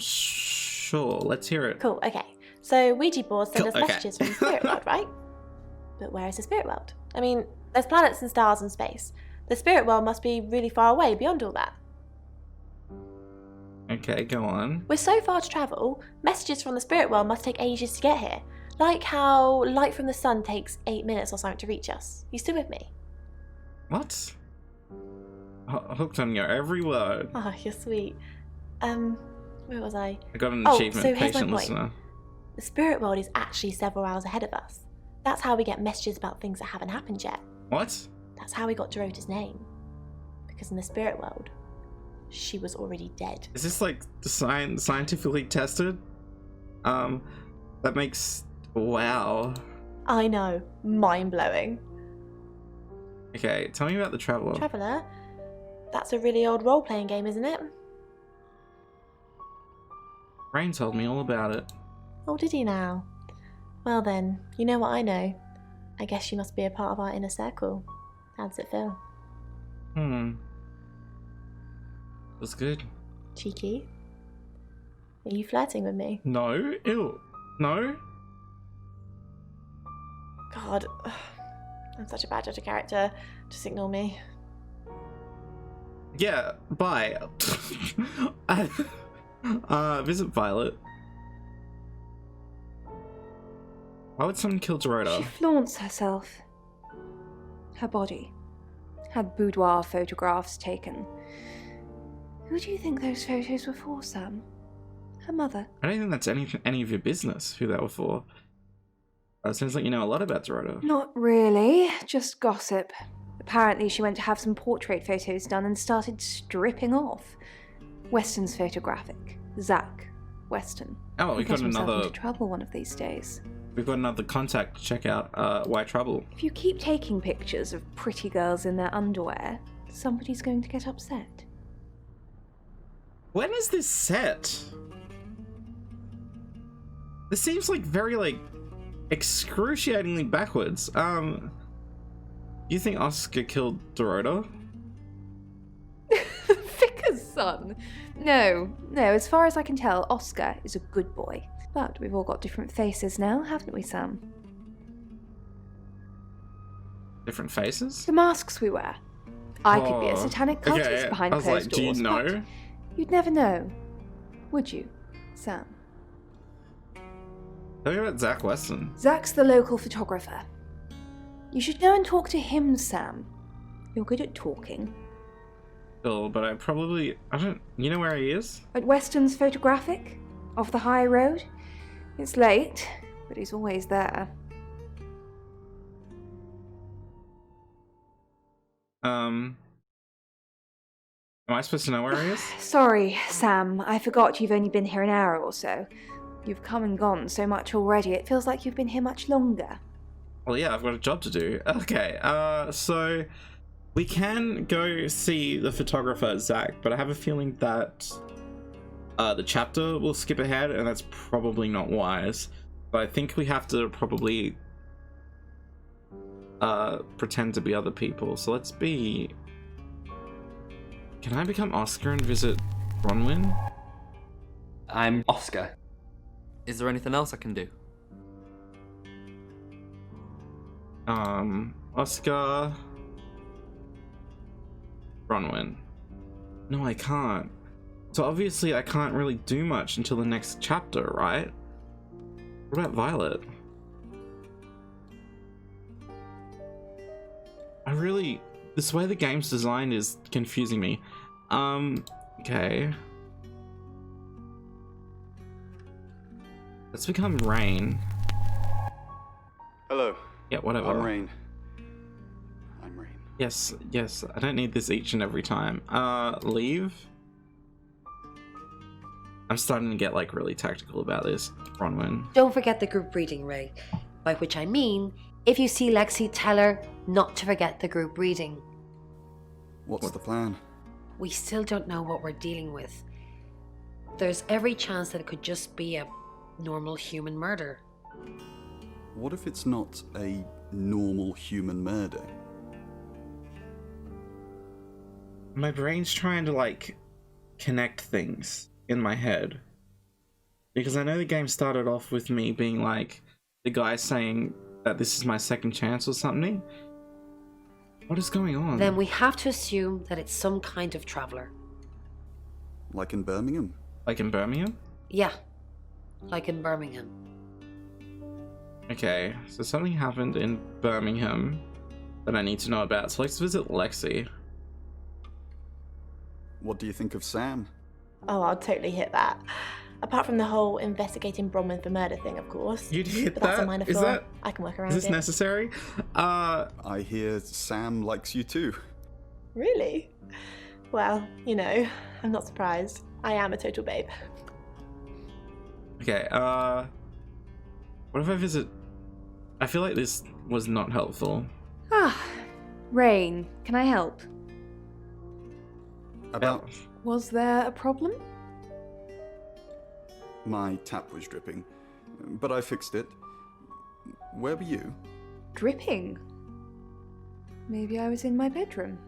Sure. Let's hear it.
Cool, okay. So Ouija boards send us
Okay.
messages from the spirit world, right? But where is the spirit world? I mean, there's planets and stars and space. The spirit world must be really far away beyond all that.
Okay, go on.
We're so far to travel, messages from the spirit world must take ages to get here. Like how light from the sun takes 8 minutes or something to reach us. You still with me?
What? Hooked on your every word.
Oh, you're sweet. Where was I?
I got an
Oh,
achievement,
so here's my
patient
point.
listener.
The spirit world is actually several hours ahead of us. That's how we get messages about things that haven't happened yet.
What?
That's how we got Dorota's name. Because in the spirit world, she was already dead.
Is this like scientifically tested? That makes... Wow.
I know. Mind-blowing.
Okay, tell me about the Traveler.
Traveller? That's a really old role-playing game, isn't it?
Rain told me all about it.
Oh, did he now? Well then, you know what I know. I guess you must be a part of our inner circle. How does it feel?
That's good.
Cheeky? Are you flirting with me?
No? Ew. No?
God, I'm such a bad judge of character. Just ignore me.
Yeah, bye. Visit Violet. Why would someone kill Dorota?
She flaunts herself. Her body. Had boudoir photographs taken. Who do you think those photos were for, Sam? Her mother.
I don't think that's any of your business who they were for. Sounds like you know a lot about Dorota.
Not really, just gossip. Apparently she went to have some portrait photos done and started stripping off. Weston's photographic. Zach Weston.
Oh, we've got another...
into trouble one of these days.
We've got another contact to check out. Why trouble?
If you keep taking pictures of pretty girls in their underwear, somebody's going to get upset.
When is this set? This seems like very, like, excruciatingly backwards. You think Oscar killed Dorota?
Vicar's son? No, as far as I can tell, Oscar is a good boy. But we've all got different faces now, haven't we, Sam?
Different faces?
The masks we wear. I could be a satanic cultist
okay.
behind
I was
closed
like, do you
doors,
know?
but you'd never know, would you, Sam?
Tell me about Zach Weston.
Zach's the local photographer. You should go and talk to him, Sam. You're good at talking.
Still, but I don't... You know where he is?
At Weston's Photographic? Off the high road? It's late, but he's always there.
Am I supposed to know where he is?
Sorry, Sam. I forgot you've only been here an hour or so. You've come and gone so much already, it feels like you've been here much longer.
Well, yeah, I've got a job to do. Okay, so we can go see the photographer, Zach, but I have a feeling that the chapter will skip ahead, and that's probably not wise. But I think we have to probably pretend to be other people. So let's be... Can I become Oscar and visit Bronwyn?
I'm Oscar. Is there anything else I can do?
Oscar... Bronwyn. No, I can't. So obviously I can't really do much until the next chapter, right? What about Violet? This way the game's designed is confusing me. Okay. Let's become Rain.
Hello.
Yeah, whatever.
I'm Rain.
Yes, I don't need this each and every time. Leave? I'm starting to get, like, really tactical about this. Bronwyn.
Don't forget the group reading, Ray. By which I mean, if you see Lexi, tell her not to forget the group reading.
What's the plan?
We still don't know what we're dealing with. There's every chance that it could just be a normal human murder.
What if it's not a normal human murder?
My brain's trying to, like, connect things in my head. Because I know the game started off with me being like, the guy saying that this is my second chance or something. What is going on?
Then we have to assume that it's some kind of traveler.
Like in Birmingham?
Like in Birmingham?
Yeah, like in Birmingham.
Okay, so something happened in Birmingham that I need to know about. So let's visit LAKEY.
What do you think of Sam?
Oh, I'll totally hit that. Apart from the whole investigating Bronwyn for murder thing, of course.
You'd hit
But
that?
that's a minor
Is
flaw.
that-
I can work around
Is this
it.
necessary?
I hear Sam likes you too.
Really? Well, you know, I'm not surprised. I am a total babe.
Okay, what if I visit... I feel like this was not helpful.
Ah, Rain, can I help?
About
Was there a problem?
my tap was dripping, but I fixed it. Where were you?
Dripping? Maybe I was in my bedroom.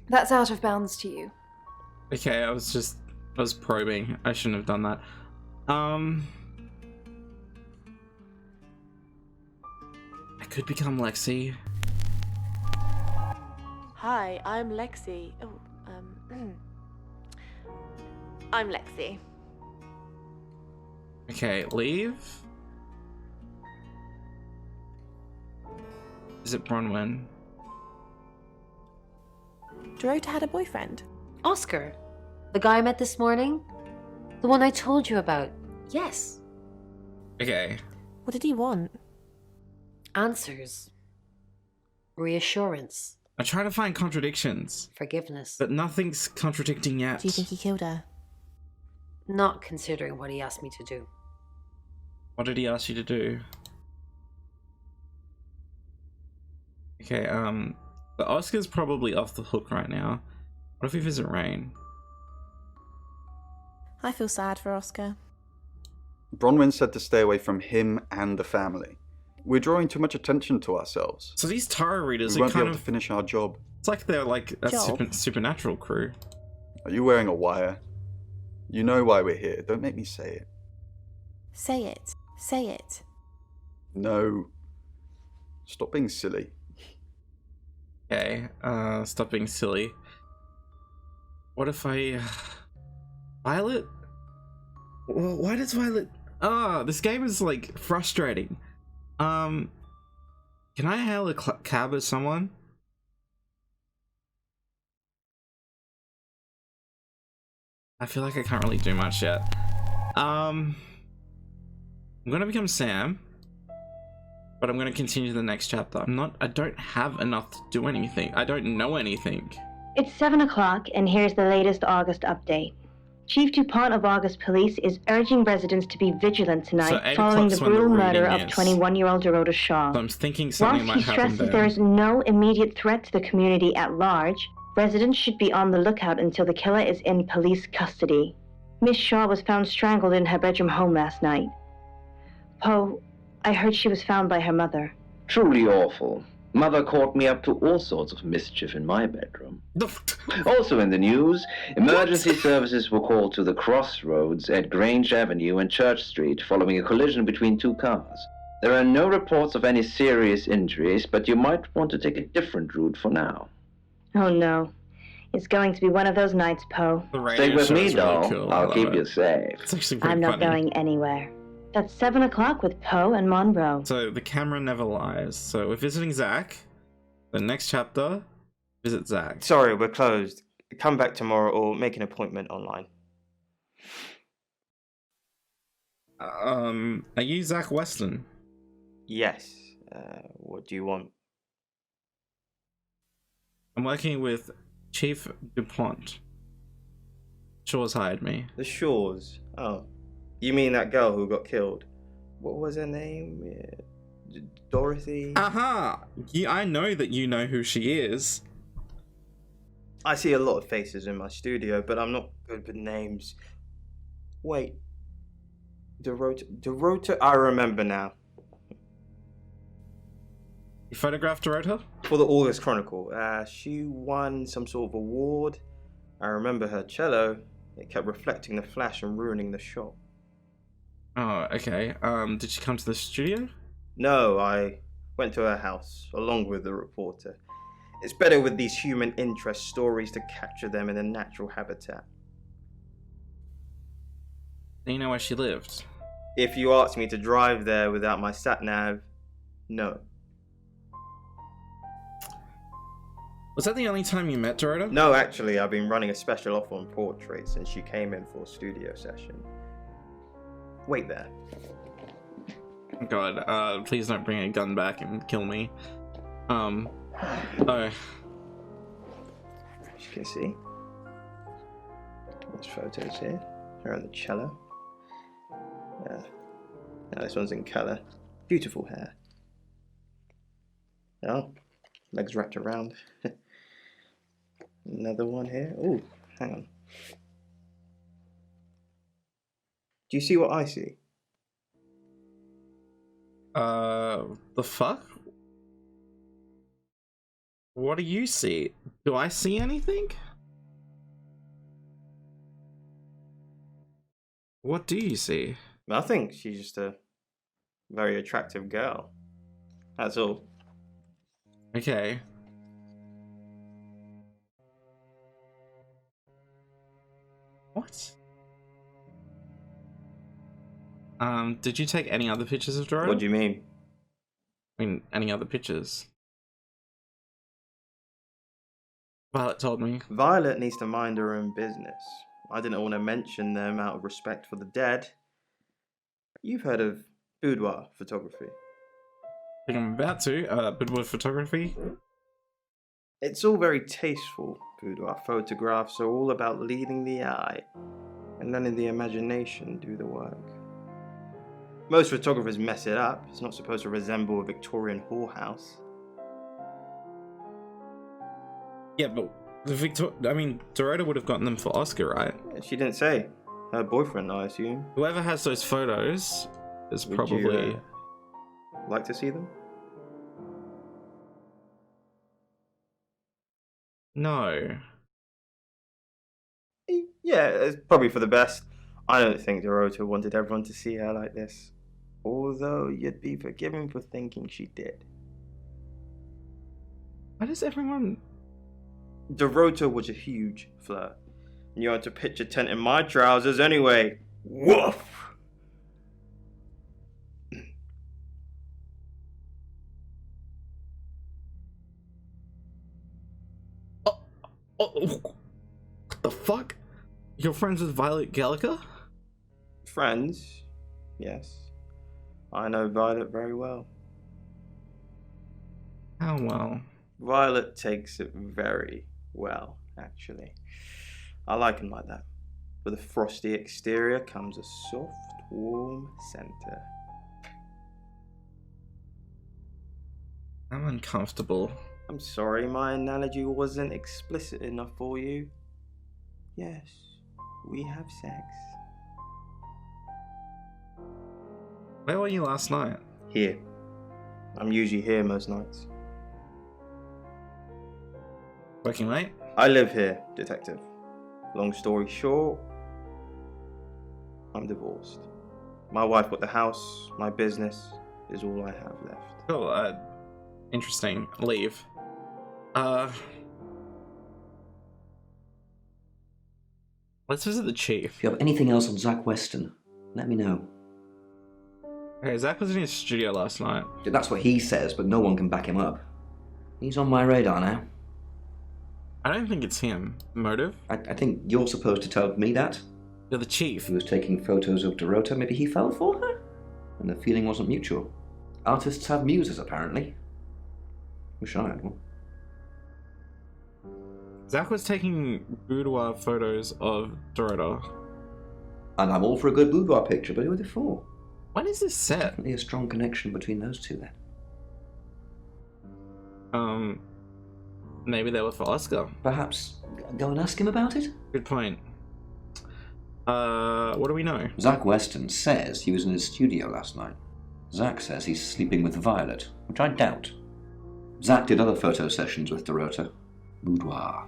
That's out of bounds to you.
Okay, I was probing. I shouldn't have done that. I could become LAKEY.
Hi, I'm Lexi. Oh, I'm Lexi.
Okay, leave. Is it Bronwyn?
Dorota had a boyfriend.
Oscar, the guy I met this morning? The one I told you about. Yes.
Okay.
What did he want?
Answers. Reassurance.
I try to find contradictions,
Forgiveness.
but nothing's contradicting yet.
Do you think he killed her?
Not considering what he asked me to do.
What did he ask you to do? Okay, the Oscar's probably off the hook right now. What if we visit Rain?
I feel sad for Oscar.
Bronwyn said to stay away from him and the family. We're drawing too much attention to ourselves.
So these tarot readers
We
are
won't be
kind
able to
of...
finish our job.
It's like they're like a
Job?
supernatural crew.
Are you wearing a wire? You know why we're here. Don't make me say it.
Say it. Say it.
No. Stop being silly.
Okay, stop being silly. What if I... Violet? Why does Violet... this game is, like, frustrating. Can I hail a cab as someone? I feel like I can't really do much yet. I'm gonna become Sam. But I'm gonna continue the next chapter. I don't have enough to do anything. I don't know anything.
It's 7 o'clock, and here's the latest August update. Chief DuPont of August Police is urging residents to be vigilant
So
tonight
8
following the
o'clock's when the
brutal murder
reading
of
is.
21-year-old Dorota Shaw.
So I'm thinking something
Whilst
might
he
happen
stresses
there.
there is no immediate threat to the community at large, residents should be on the lookout until the killer is in police custody. Miss Shaw was found strangled in her bedroom home last night. Poe, I heard she was found by her mother.
Truly awful. Mother caught me up to all sorts of mischief in my bedroom. Also in the news, emergency services were called to the crossroads at Grange Avenue and Church Street following a collision between two cars. There are no reports of any serious injuries, but you might want to take a different route for now.
Oh no. It's going to be one of those nights, Poe.
Stay with me, doll. I'll keep you safe.
It's actually pretty
I'm not
funny.
going anywhere. That's 7 o'clock with Poe and Monroe.
So the camera never lies. So we're visiting Zach. The next chapter, visit Zach.
Sorry, we're closed. Come back tomorrow or make an appointment online.
Are you Zach Weston?
Yes. What do you want?
I'm working with Chief DuPont. Shaw's hired me.
The Shaws. Oh. You mean that girl who got killed? What was her name? Dorothy?
Aha! I know that you know who she is.
I see a lot of faces in my studio, but I'm not good with names. Wait. Dorota? I remember now.
You photographed Dorota?
For the August Chronicle. She won some sort of award. I remember her cello. It kept reflecting the flash and ruining the shot.
Oh, okay. Did she come to the studio?
No, I went to her house, along with the reporter. It's better with these human interest stories to capture them in a natural habitat.
Do you know where she lived?
If you asked me to drive there without my sat-nav, no.
Was that the only time you met Dorota?
No, actually, I've been running a special offer on portraits since she came in for a studio session. Wait there.
God, please don't bring a gun back and kill me. Oh.
As you can see, there's photos here. Her on the cello. Yeah. Now this one's in colour. Beautiful hair. Oh, legs wrapped around. Another one here. Oh, hang on. Do you see what I see?
The fuck? What do you see? Do I see anything? What do you see?
I think she's just a very attractive girl. That's all.
Okay. What? Did you take any other pictures of Dorota?
What do you mean?
I mean, any other pictures? Violet told me.
Violet needs to mind her own business. I didn't want to mention them out of respect for the dead. You've heard of boudoir photography.
I think I'm about to. Boudoir photography?
It's all very tasteful. Boudoir photographs are all about leading the eye and letting the imagination do the work. Most photographers mess it up. It's not supposed to resemble a Victorian whorehouse.
Yeah, but Dorota would have gotten them for Oscar, right?
She didn't say. Her boyfriend, I assume.
Whoever has those photos is
Would
probably...
you, like to see them?
No.
Yeah, it's probably for the best. I don't think Dorota wanted everyone to see her like this. Although you'd be forgiven for thinking she did.
Why does everyone...
Dorota was a huge flirt. You had to pitch a tent in my trousers anyway. Woof!
What the fuck? You're friends with Violet Gallica?
Friends? Yes. I know Violet very well.
How well?
Violet takes it very well, actually. I like him like that. With a frosty exterior comes a soft, warm center.
I'm uncomfortable.
I'm sorry my analogy wasn't explicit enough for you. Yes, we have sex.
Where were you last night?
Here. I'm usually here most nights.
Working late?
I live here, Detective. Long story short, I'm divorced. My wife bought the house, my business is all I have left.
Cool, interesting. Leave. Let's visit the chief.
If you have anything else on Zach Weston, let me know.
Okay, Zach was in his studio last night.
That's what he says, but no one can back him up. He's on my radar now.
I don't think it's him. Motive?
I think you're supposed to tell me that.
You're the chief.
He was taking photos of Dorota. Maybe he fell for her? And the feeling wasn't mutual. Artists have muses, apparently. Wish I had one.
Zach was taking boudoir photos of Dorota.
And I'm all for a good boudoir picture, but who are they for?
When is this set?
Definitely a strong connection between those two, then.
Maybe they were for Oscar.
Perhaps go and ask him about it?
Good point. What do we know?
Zach Weston says he was in his studio last night. Zach says he's sleeping with Violet, which I doubt. Zach did other photo sessions with Dorota. Boudoir.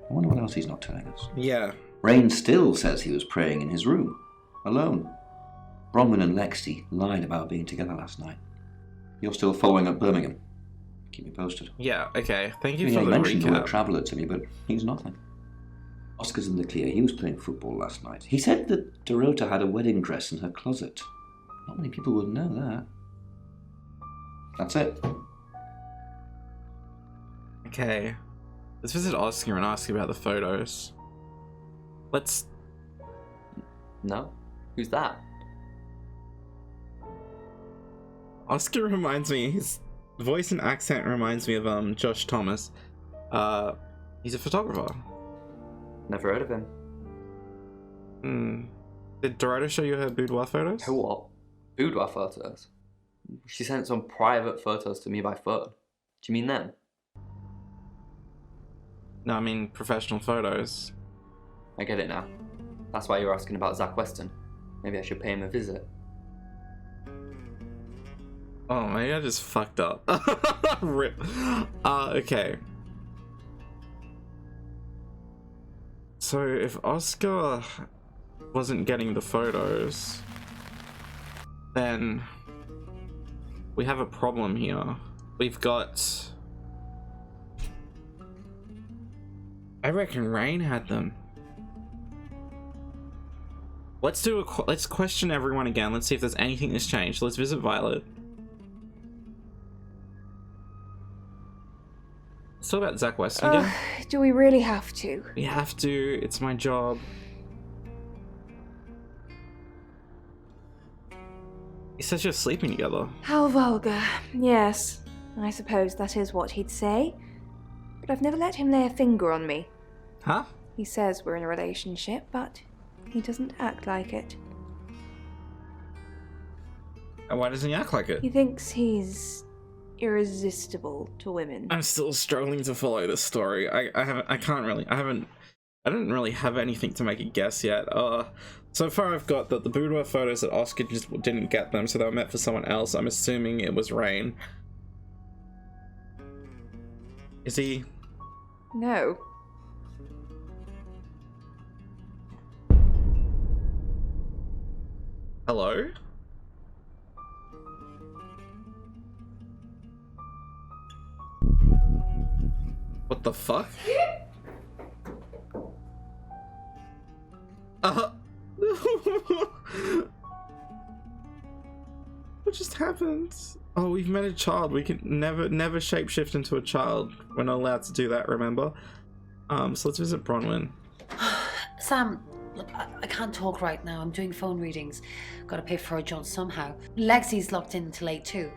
I wonder what else he's not telling us.
Yeah.
Rain still says he was praying in his room, alone. Bronwyn and Lexi lied about being together last night. You're still following up Birmingham. Keep me posted.
Yeah, okay. Thank you
He
for the
mentioned the word
recap.
traveller to me, but he's nothing. Oscar's in the clear. He was playing football last night. He said that Dorota had a wedding dress in her closet. Not many people would know that. That's it.
Okay. Let's visit Oscar and ask about the photos. Let's...
No? Who's that?
Oscar reminds me, his voice and accent reminds me of Josh Thomas. He's a photographer.
Never heard of him.
Did Dorota show you her boudoir photos?
Her what? Boudoir photos? She sent some private photos to me by phone. Do you mean them?
No, I mean professional photos.
I get it now. That's why you're asking about Zach Weston. Maybe I should pay him a visit.
Oh, maybe I just fucked up. Rip. Okay. So if Oscar wasn't getting the photos, then we have a problem here. We've got... I reckon Rain had them. Let's do let's question everyone again. Let's see if there's anything that's changed. Let's visit Violet. Let's talk about Zach Weston again.
Do we really have to?
We have to. It's my job. He says you're sleeping together.
How vulgar. Yes, I suppose that is what he'd say. But I've never let him lay a finger on me.
Huh?
He says we're in a relationship, but he doesn't act like it.
And why doesn't he act like it?
He thinks he's irresistible to women.
I'm still struggling to follow this story. I don't really have anything to make a guess yet. So far I've got that the boudoir photos that Oscar just didn't get them, so they were meant for someone else. I'm assuming it was Rain. Is he?
No.
Hello? What the fuck? What just happened? Oh, we've met a child. We can never shapeshift into a child. We're not allowed to do that, remember? So let's visit Bronwyn.
Sam, look, I can't talk right now. I'm doing phone readings. Gotta pay for a John somehow. Lexi's locked in until 8 too.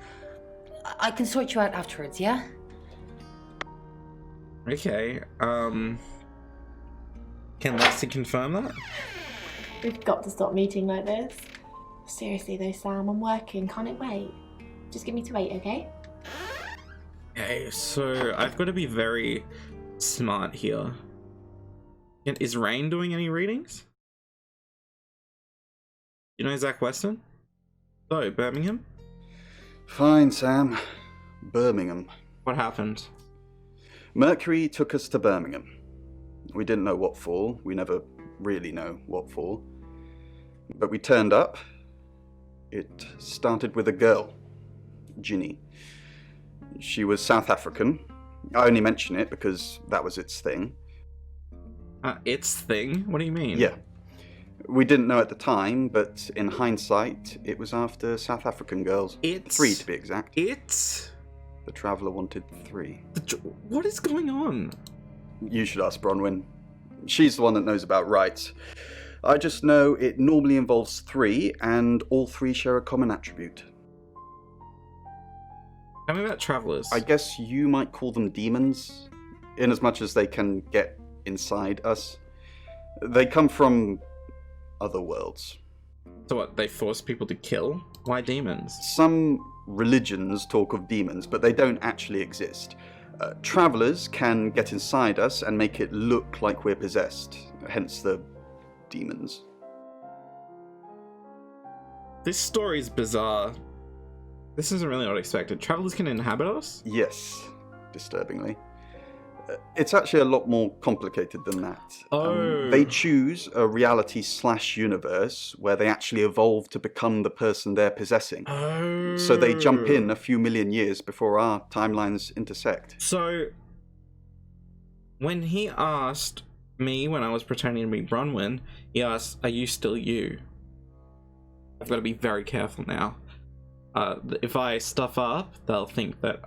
I can sort you out afterwards, yeah?
Okay, can Lexi confirm that?
We've got to stop meeting like this. Seriously though, Sam, I'm working. Can't it wait? Just get me to 8, okay?
Okay, so I've got to be very smart here. Is Rain doing any readings? You know Zach Weston? So, Birmingham?
Fine, Sam. Birmingham.
What happened?
Mercury took us to Birmingham. We didn't know what for. We never really know what for. But we turned up. It started with a girl, Ginny. She was South African. I only mention it because that was its thing.
Its thing? What do you mean?
Yeah. We didn't know at the time, but in hindsight, it was after South African girls. 3 to be exact. The Traveller wanted 3.
What is going on?
You should ask Bronwyn. She's the one that knows about rights. I just know it normally involves 3, and all 3 share a common attribute.
Tell me about Travellers.
I guess you might call them demons, in as much as they can get inside us. They come from other worlds.
So what, they force people to kill? Why demons?
Some religions talk of demons, but they don't actually exist. Travellers can get inside us and make it look like we're possessed, hence the demons.
This story is bizarre. This isn't really what I expected. Travellers can inhabit us?
Yes. disturbingly. It's actually a lot more complicated than that.
Oh.
They choose a reality/universe where they actually evolve to become the person they're possessing.
Oh.
So they jump in a few million years before our timelines intersect.
So, when he asked me when I was pretending to be Bronwyn, he asked, "Are you still you?" I've got to be very careful now. If I stuff up, they'll think that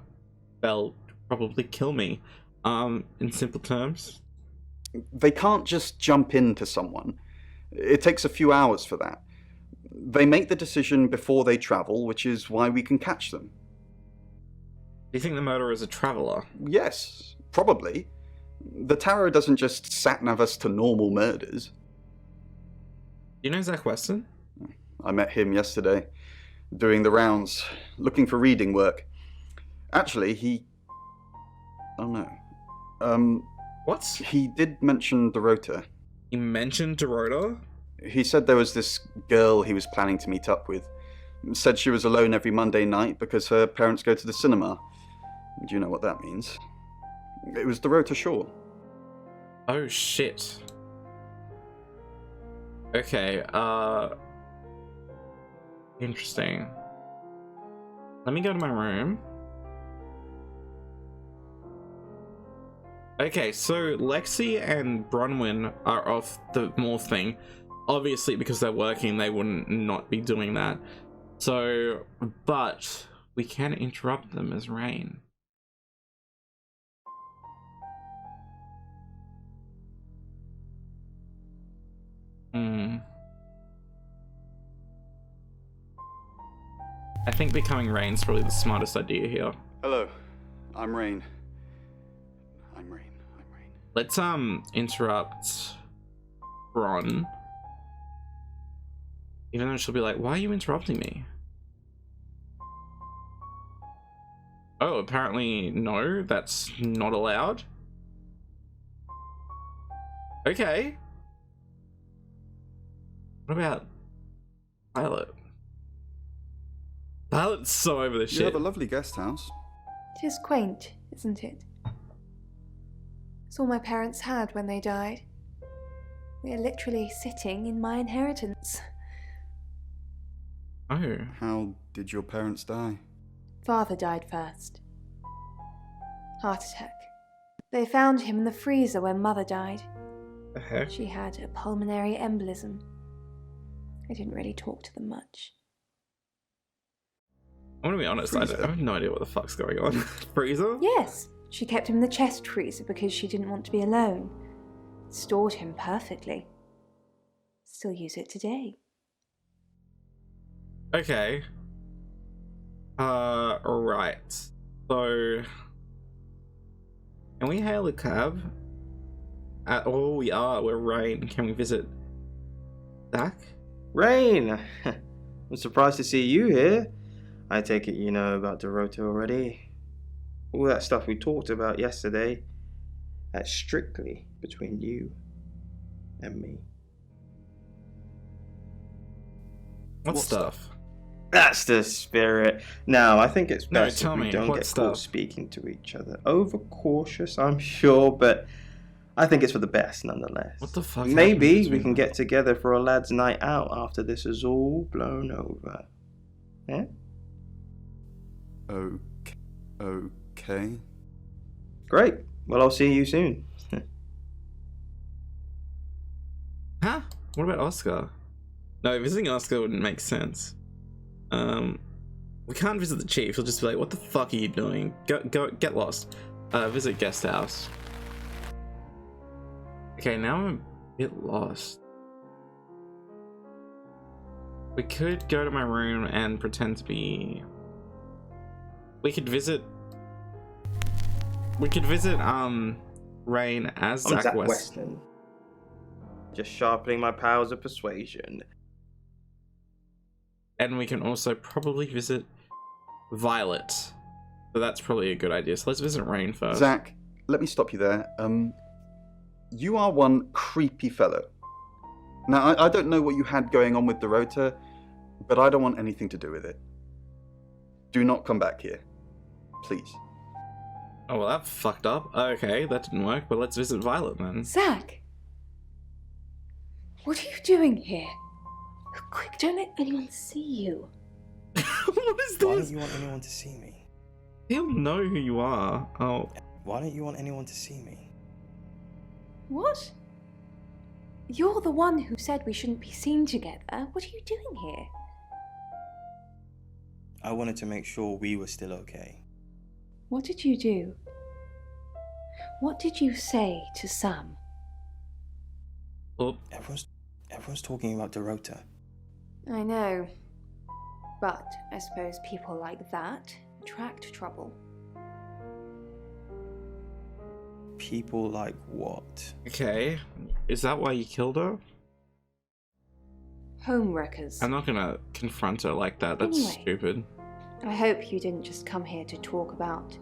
they'll probably kill me. In simple terms.
They can't just jump into someone. It takes a few hours for that. They make the decision before they travel, which is why we can catch them.
Do you think the murderer is a traveller?
Yes, probably. The tarot doesn't just sat-nav us to normal murders.
You know Zach Weston?
I met him yesterday, doing the rounds, looking for reading work. Actually, oh no.
What?
He did mention Dorota.
He mentioned Dorota?
He said there was this girl he was planning to meet up with. Said she was alone every Monday night because her parents go to the cinema. Do you know what that means? It was Dorota Shaw.
Oh shit. Okay, interesting. Let me go to my room. Okay, so Lexi and Bronwyn are off the morph thing. Obviously, because they're working, they wouldn't not be doing that. So, but we can interrupt them as Rain. I think becoming Rain's probably the smartest idea here.
Hello, I'm Rain.
Let's interrupt Bron. Even though she'll be like, why are you interrupting me? Oh, apparently no, that's not allowed. Okay. What about Violet? Violet's so over this shit.
You have a lovely guest house.
It is quaint, isn't it? It's all my parents had when they died. We are literally sitting in my inheritance.
Oh.
How did your parents die?
Father died first. Heart attack. They found him in the freezer when Mother died.
The heck?
She had a pulmonary embolism. I didn't really talk to them much.
I'm gonna be honest, I have no idea what the fuck's going on. Freezer?
Yes, she kept him in the chest freezer because she didn't want to be alone. Stored him perfectly. Still use it today.
Okay. Alright. So... Can we hail a cab? Oh, we are. We're Rain. Can we visit Zach?
Rain! I'm surprised to see you here. I take it you know about Dorota already. All that stuff we talked about yesterday, that's strictly between you and me.
What stuff?
That's the spirit. Now, I think it's best
tell
if we
me,
don't
what
get
stuff?
caught speaking to each other. Overcautious, I'm sure, but I think it's for the best nonetheless.
What the fuck?
Maybe we can get together for a lad's night out after this is all blown over. Yeah?
Okay.
Great. Well, I'll see you soon.
Huh? What about Oscar? No, visiting Oscar wouldn't make sense. We can't visit the chief. He'll just be like, what the fuck are you doing? Go, get lost. Visit guest house. Okay, now I'm a bit lost. We could go to my room and pretend to be... We could visit, Rain as
I'm
Zach Weston.
Weston. Just sharpening my powers of persuasion.
And we can also probably visit Violet. So that's probably a good idea. So let's visit Rain first.
Zach, let me stop you there. You are one creepy fellow. Now, I don't know what you had going on with Dorota, but I don't want anything to do with it. Do not come back here. Please.
Oh, well, that fucked up. Okay, that didn't work, but let's visit Violet then.
Zach! What are you doing here? Quick, don't let anyone see you.
What is this?
Why don't you want anyone to see me?
He'll know who you are. Oh.
Why don't you want anyone to see me?
What? You're the one who said we shouldn't be seen together. What are you doing here?
I wanted to make sure we were still okay.
What did you do? What did you say to Sam?
Oh.
Everyone's talking about Dorota.
I know. But I suppose people like that attract trouble.
People like what?
Okay. Is that why you killed her?
Homewreckers.
I'm not gonna confront her like that. That's
Anyway.
stupid.
I hope you didn't just come here to talk about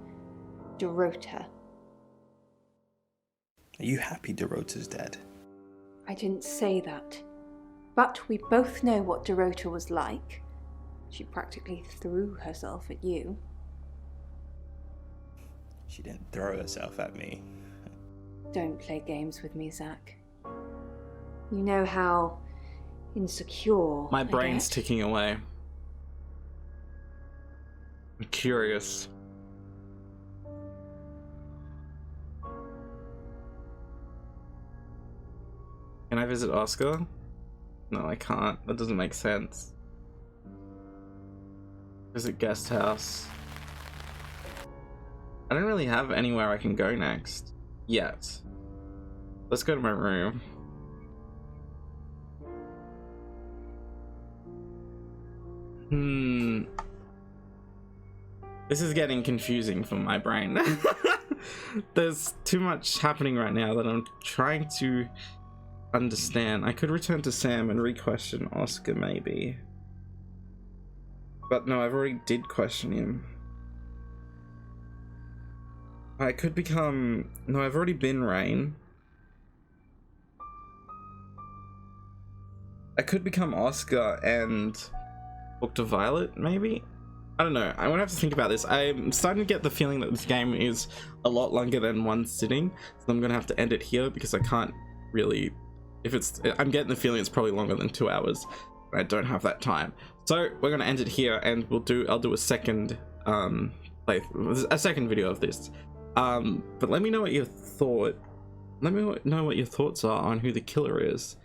Dorota.
Are you happy Dorota's dead?
I didn't say that. But we both know what Dorota was like. She practically threw herself at you.
She didn't throw herself at me.
Don't play games with me, Zach. You know how insecure
My
I
brain's
get?
ticking away. I'm curious. Can I visit Oscar? No, I can't. That doesn't make sense. Visit guest house. I don't really have anywhere I can go next. Yet. Let's go to my room. This is getting confusing for my brain. There's too much happening right now that I'm trying to understand. I could return to Sam and re-question Oscar, maybe. But no, I've already did question him. I could become... No, I've already been Rain. I could become Oscar and talk to Violet, maybe? I don't know. I'm gonna have to think about this. I'm starting to get the feeling that this game is a lot longer than one sitting, so I'm gonna have to end it here because I can't really... I'm getting the feeling it's probably longer than 2 hours. I don't have that time. So we're gonna end it here, and I'll do a second video of this. But let me know what you thought. Let me know what your thoughts are on who the killer is,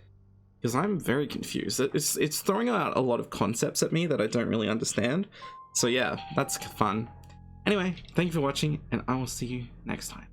because I'm very confused. It's throwing out a lot of concepts at me that I don't really understand. So yeah, that's fun. Anyway, thank you for watching, and I will see you next time.